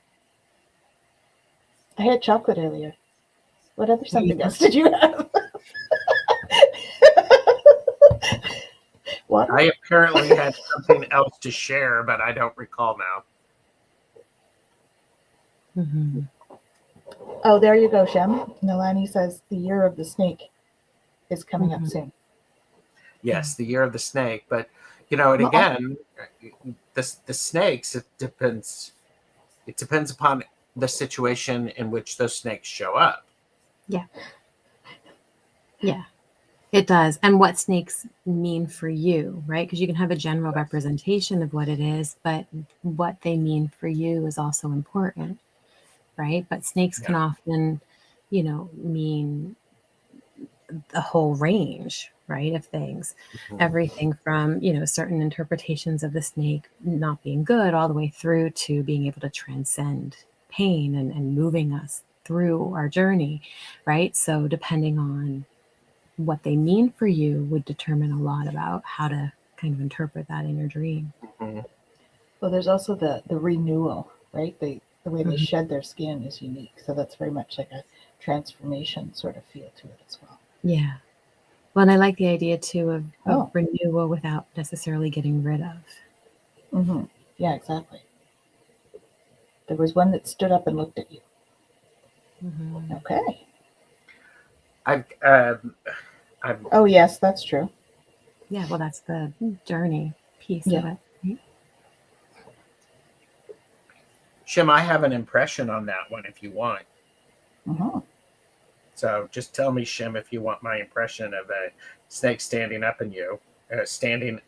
I had chocolate earlier. What other something else did you have? What? I apparently had something else to share, but I don't recall now. Oh, there you go, Shem. Nalani says the year of the snake is coming up soon. Yes, the year of the snake. But, and again, the snakes, it depends upon the situation in which those snakes show up. Yeah. Yeah, it does. And what snakes mean for you, right? Because you can have a general representation of what it is, but what they mean for you is also important, right? But snakes can often, mean the whole range, right, of things. Everything from, certain interpretations of the snake not being good all the way through to being able to transcend pain and moving us through our journey, right? So depending on what they mean for you would determine a lot about how to kind of interpret that in your dream. Well, there's also the renewal, right? The way they shed their skin is unique. So that's very much like a transformation sort of feel to it as well. Yeah. Well, and I like the idea too of renewal without necessarily getting rid of. Yeah, exactly. There was one that stood up and looked at you. Okay. Oh, yes, that's true. Yeah, well, that's the journey piece of it. Right? Shem, I have an impression on that one if you want. So just tell me, Shem, if you want my impression of a snake standing up and you, stood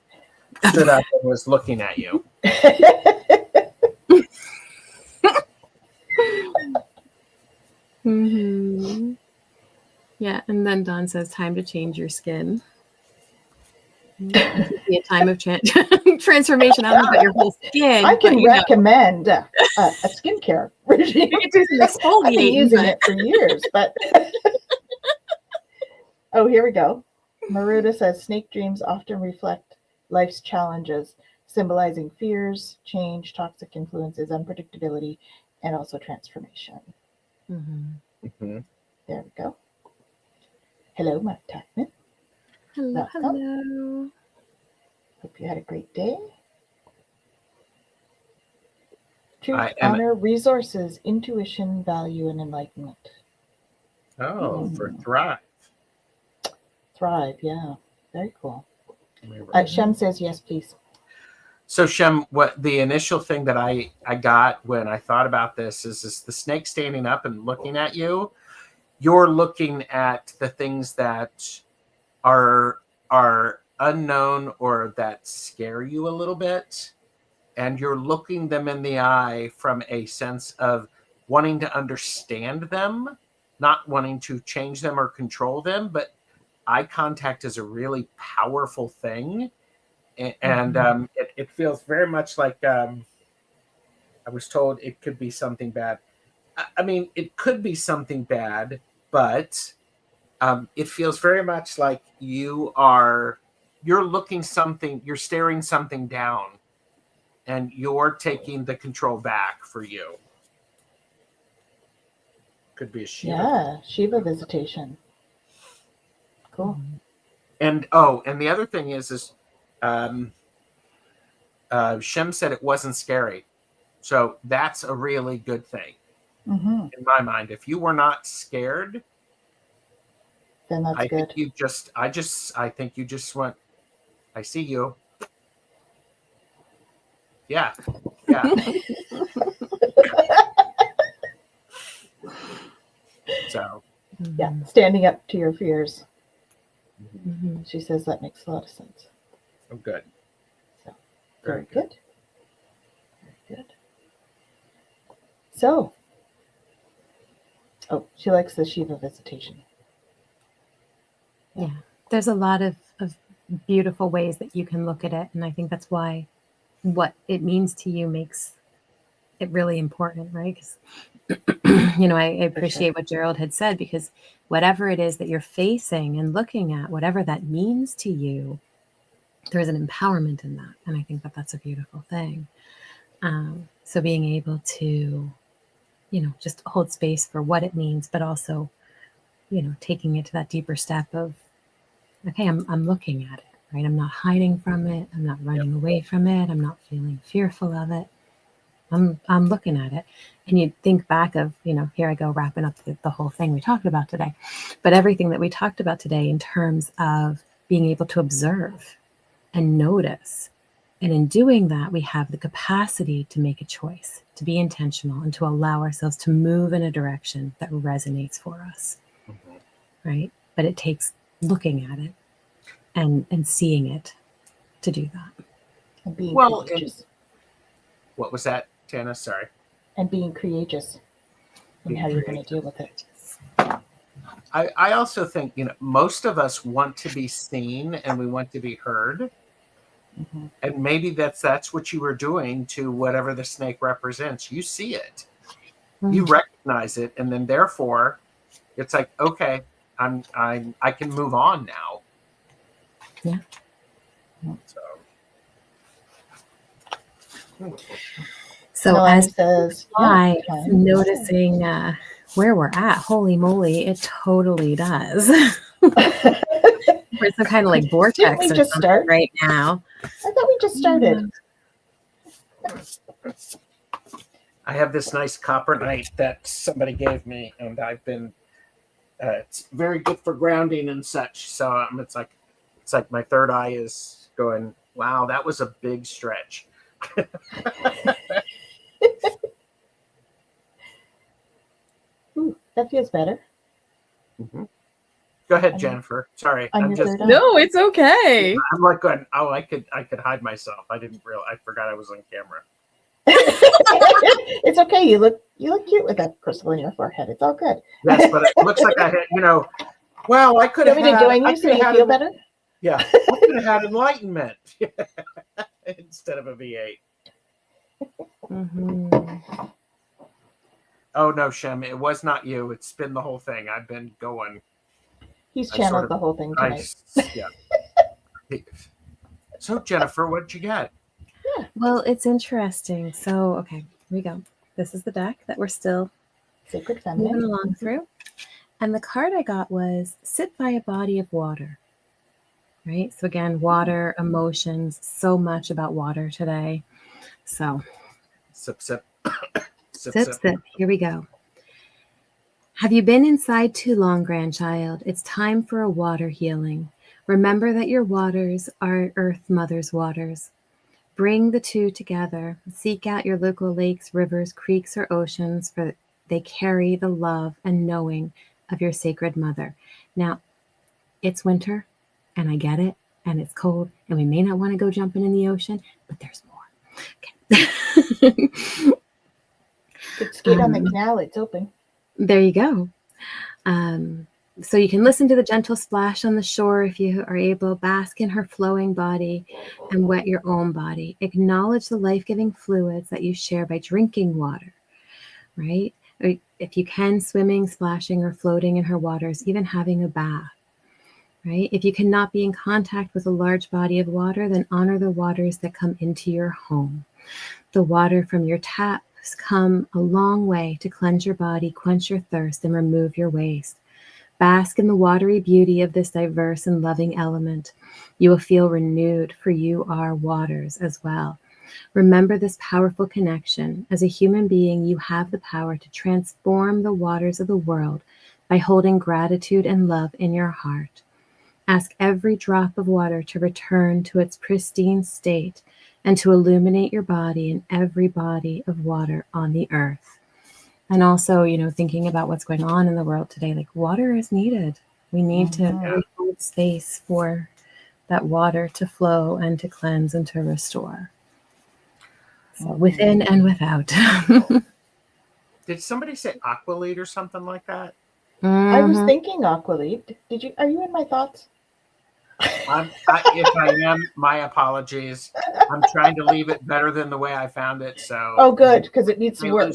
up and was looking at you. Yeah, and then Dawn says, time to change your skin. It could be a time of transformation. I don't know about your whole skin. I can recommend a skincare regime. You can do some exfoliating. I've been using it for years, but oh, here we go. Maruta says snake dreams often reflect life's challenges, symbolizing fears, change, toxic influences, unpredictability, and also transformation. There we go. Hello, Mark Tackman. Hello, hello. Hope you had a great day. Truth, honor, resources, intuition, value, and enlightenment. Oh, for thrive. Thrive, yeah. Very cool. Shem says yes, please. So Shem, what the initial thing that I got when I thought about this is the snake standing up and looking at you you're looking at the things that are unknown or that scare you a little bit, and you're looking them in the eye from a sense of wanting to understand them, not wanting to change them or control them. But eye contact is a really powerful thing, and it feels very much like I was told it could be something bad. I mean, it could be something bad, but it feels very much like you're staring something down, and you're taking the control back for you. Could be a Shiva. Yeah, Shiva visitation. Cool. And the other thing is Shem said it wasn't scary. So that's a really good thing in my mind. If you were not scared, then that's I good. think I think you just went, I see you. Yeah. So Yeah, standing up to your fears. Mm-hmm. She says that makes a lot of sense. oh, good. So, very good. Very good. So, she likes the Shiva visitation. Yeah, there's a lot of beautiful ways that you can look at it. And I think that's why what it means to you makes it really important, right? Because, I appreciate what Gerald had said, because whatever it is that you're facing and looking at, whatever that means to you, there's an empowerment in that. And I think that that's a beautiful thing. So being able to, just hold space for what it means, but also, taking it to that deeper step of, okay, I'm looking at it, right? I'm not hiding from it. I'm not running away from it. I'm not feeling fearful of it. I'm looking at it. And you think back of, here I go wrapping up the whole thing we talked about today, but everything that we talked about today in terms of being able to observe and notice. And in doing that, we have the capacity to make a choice, to be intentional, and to allow ourselves to move in a direction that resonates for us, right? But it takes looking at it and seeing it to do that. And being Well, courageous. What was that, Tana? Sorry. And being courageous in how you're going to deal with it. I also think, most of us want to be seen and we want to be heard. Mm-hmm. And maybe that's what you were doing to whatever the snake represents. You see it, you recognize it, and then therefore it's like, okay, I can move on now. Yeah. So Melanie as says, I noticing where we're at, holy moly, it totally does. We're some kind of like vortex we just start right now. I thought we just started. I have this nice copper knight that somebody gave me, and I've been it's very good for grounding and such. So it's like my third eye is going, wow, that was a big stretch. Ooh, that feels better. Mm-hmm. Go ahead, Jennifer. Sorry, I'm just no, it's okay. I'm like going, oh, I could hide myself. I forgot I was on camera. It's okay. You look cute with that crystal in your forehead. It's all good. Yes, but it looks like I had, well, I could have had, join you so you feel better. Yeah, I could have had enlightenment instead of a V8. Mm-hmm. Oh no, Shem, it was not you. It's been the whole thing. I've been going. He's channeled the whole thing tonight. Yeah. So Jennifer, what did you get? Yeah. Well, it's interesting. So, okay, here we go. This is the deck that we're still Sacred moving Feminine. along through. And the card I got was sit by a body of water. Right? So again, water, emotions, so much about water today. So Sip, sip. Sip. Here we go. Have you been inside too long, grandchild? It's time for a water healing. Remember that your waters are Earth Mother's waters. Bring the two together. Seek out your local lakes, rivers, creeks, or oceans, for they carry the love and knowing of your sacred mother. Now, it's winter, and I get it, and it's cold, and we may not want to go jumping in the ocean, but there's more. Okay. Could skate on the canal, it's open. There you go. So you can listen to the gentle splash on the shore if you are able, bask in her flowing body and wet your own body. Acknowledge the life-giving fluids that you share by drinking water, right? Or if you can, swimming, splashing, or floating in her waters, even having a bath, right? If you cannot be in contact with a large body of water, then honor the waters that come into your home. The water from your taps come a long way to cleanse your body, quench your thirst, and remove your waste. Bask in the watery beauty of this diverse and loving element. You will feel renewed, for you are waters as well. Remember this powerful connection. As a human being, you have the power to transform the waters of the world by holding gratitude and love in your heart. Ask every drop of water to return to its pristine state and to illuminate your body and every body of water on the earth. And also, thinking about what's going on in the world today, like water is needed. We need to really hold space for that water to flow and to cleanse and to restore. So within and without. Did somebody say aqualite or something like that? I was thinking aqualite. Are you in my thoughts? If I am, my apologies. I'm trying to leave it better than the way I found it. So. Oh, good, because it needs some work.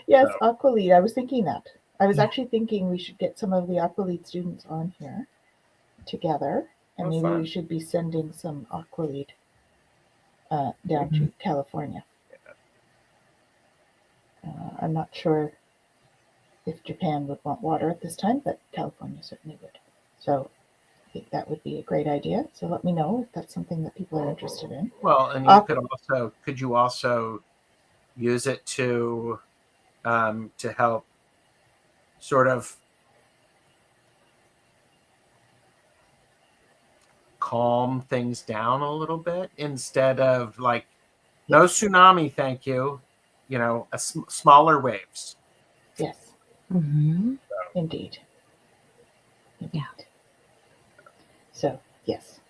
Yes, aqualite. I was thinking that. I was actually thinking we should get some of the aqualite students on here together, and maybe we should be sending some aqualite down to California. I'm not sure if Japan would want water at this time, but California certainly would. So I think that would be a great idea. So let me know if that's something that people are interested in. Well, and could you also use it to help sort of calm things down a little bit instead of like no tsunami, thank you. Smaller waves. Yes. Indeed. Yeah. So, yes.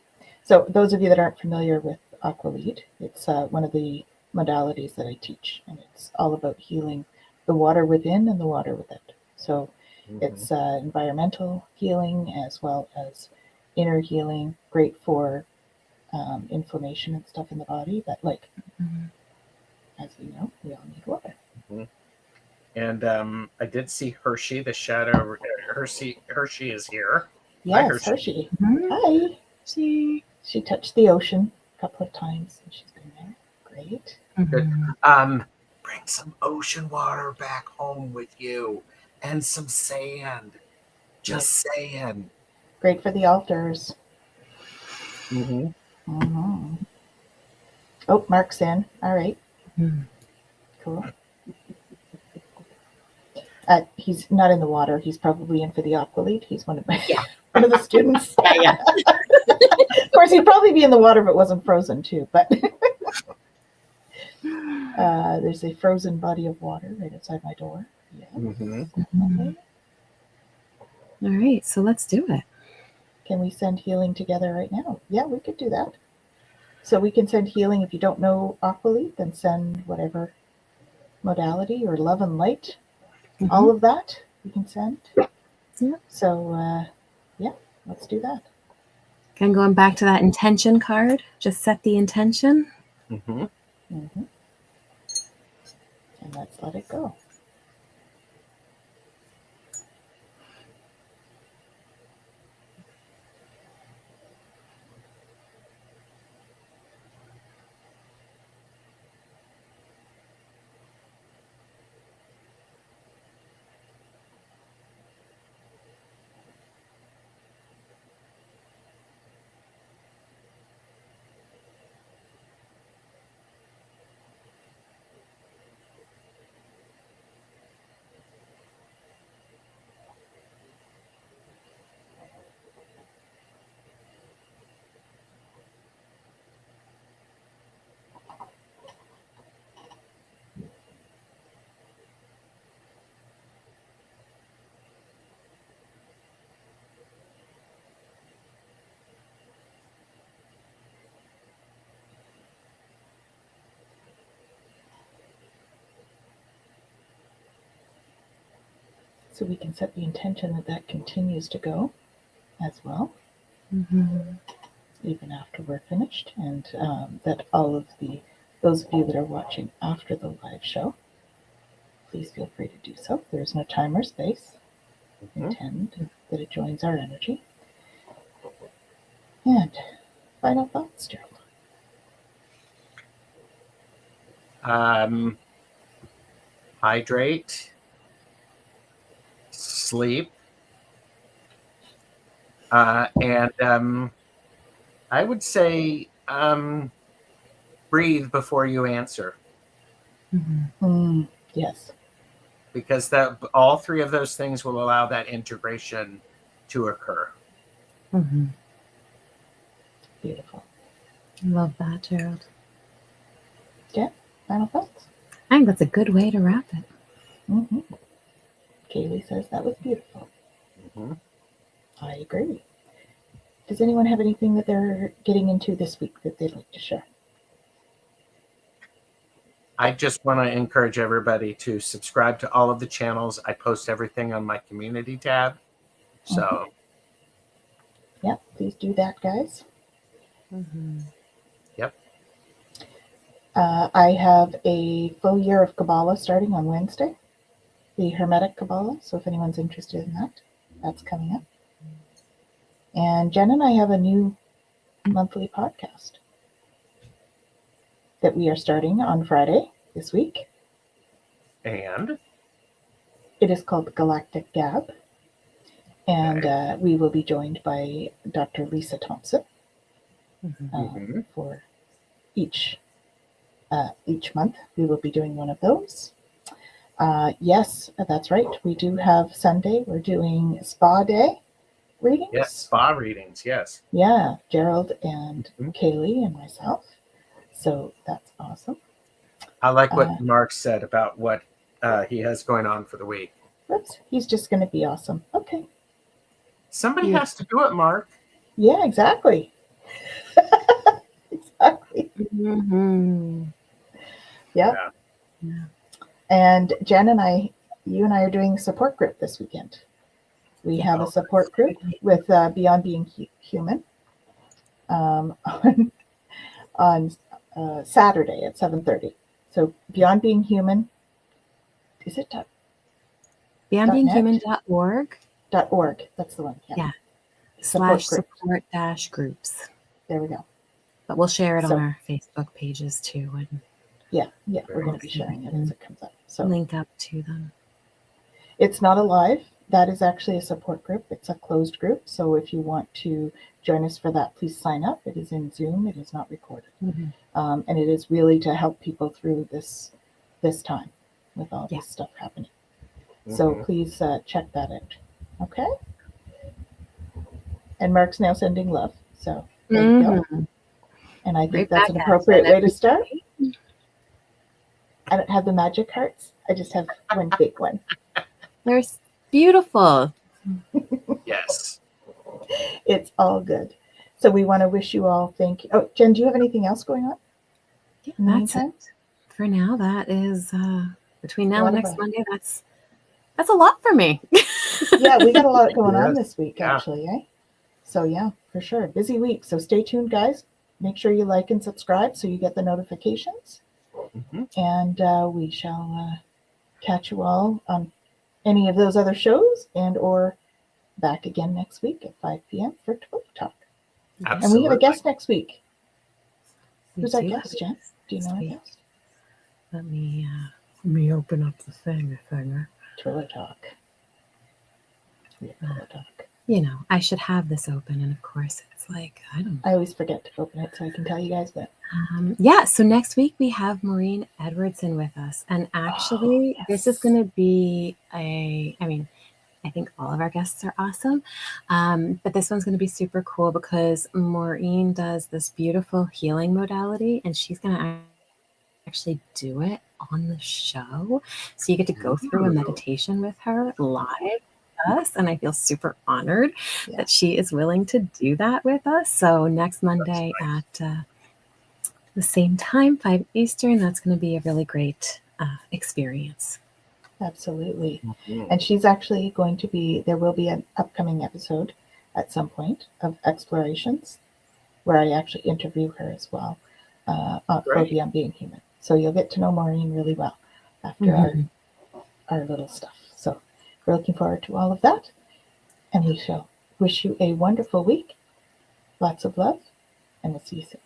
So those of you that aren't familiar with aqualite, it's one of the modalities that I teach, and it's all about healing the water within and the water without. So it's environmental healing as well as inner healing, great for inflammation and stuff in the body, but as we know, we all need water. And I did see Hershey, the shadow. Hershey is here. Yes, Hi, Hershey. Hi. She touched the ocean a couple of times, and she's been there. Great. Good. Bring some ocean water back home with you, and some sand. Just saying. Great for the altars. Oh, Mark's in. All right. Cool. He's not in the water. He's probably in for the aqualite. He's one of the students. Yeah. Of course, he'd probably be in the water if it wasn't frozen too. But there's a frozen body of water right outside my door. Yeah. All right, so let's do it. Can we send healing together right now? Yeah, we could do that. So we can send healing. If you don't know aqualite, then send whatever modality or love and light. All of that we can send. Yeah. So, let's do that. Again, going back to that intention card, just set the intention. And let's let it go. So we can set the intention that that continues to go as well, even after we're finished, and that all of those of you that are watching after the live show, please feel free to do so. There's no time or space. Intend that it joins our energy. And final thoughts, Gerald. Hydrate, sleep, and I would say breathe before you answer, Yes. because all three of those things will allow that integration to occur. Beautiful. Love that, Gerald. Yeah. Final thoughts. I think that's a good way to wrap it. Kaylee says that was beautiful. I agree. Does anyone have anything that they're getting into this week that they'd like to share? I just want to encourage everybody to subscribe to all of the channels. I post everything on my community tab. So, Yeah, please do that, guys. Yep. I have a full year of Kabbalah starting on Wednesday, the Hermetic Kabbalah. So if anyone's interested in that, that's coming up. And Jen and I have a new monthly podcast that we are starting on Friday this week. And it is called Galactic Gab. And we will be joined by Dr. Lisa Thompson for each month. We will be doing one of those. Yes, that's right. We do have Sunday. We're doing spa day readings. yes, spa readings. Yes. Yeah, Gerald and Kaylee and myself. So that's awesome. I like what Mark said about what he has going on for the week. Oops, he's just going to be awesome. Okay. Somebody has to do it, Mark. Yeah, exactly. Exactly. Yep. Yeah. And Jen and I, you and I are doing a support group this weekend. We have a support group with Beyond Being Human on Saturday at 7:30. So Beyond Being Human, is it BeyondBeingHuman.org. .org? That's the one. Yeah. Support /support-groups. There we go. But we'll share it on our Facebook pages too, and yeah, we're going to be sharing it as it comes up. So link up to them. It's not a live. That is actually a support group. It's a closed group. So if you want to join us for that, please sign up. It is in Zoom. It is not recorded. And it is really to help people through this time with all this stuff happening. So please check that out. Okay? And Mark's now sending love. So there you go. And I think that's an appropriate way to start. I don't have the magic hearts. I just have one big one. They're beautiful. Yes. It's all good. So we want to wish you all thank you. Oh, Jen, do you have anything else going on? Yeah, that's it. For now, that is between now and next Monday. That's a lot for me. Yeah, we got a lot going on this week, actually. Eh? So yeah, for sure. Busy week. So stay tuned, guys. Make sure you like and subscribe so you get the notifications. And we shall catch you all on any of those other shows and or back again next week at 5 p.m. for Twillow Talk. Absolutely. And we have a guest next week. Who's our guest, Jen? Do you know our guest? Let me open up the thing. Twillow Talk. Twillow Talk. You know, I should have this open, and of course, it's like I always forget to open it, so I can tell you guys that. So next week we have Maureen Edwardson with us, and actually, this is going to be I think all of our guests are awesome, but this one's going to be super cool because Maureen does this beautiful healing modality, and she's going to actually do it on the show. So you get to go through a meditation with her live with us, and I feel super honored that she is willing to do that with us. So next Monday at the same time, 5 Eastern, that's going to be a really great experience. Absolutely. Mhm. And she's actually going to be, there will be an upcoming episode at some point of Explorations where I actually interview her as well for Great. Beyond Being Human. So you'll get to know Maureen really well after Mhm. our little stuff. So we're looking forward to all of that. And we shall wish you a wonderful week. Lots of love, and we'll see you soon.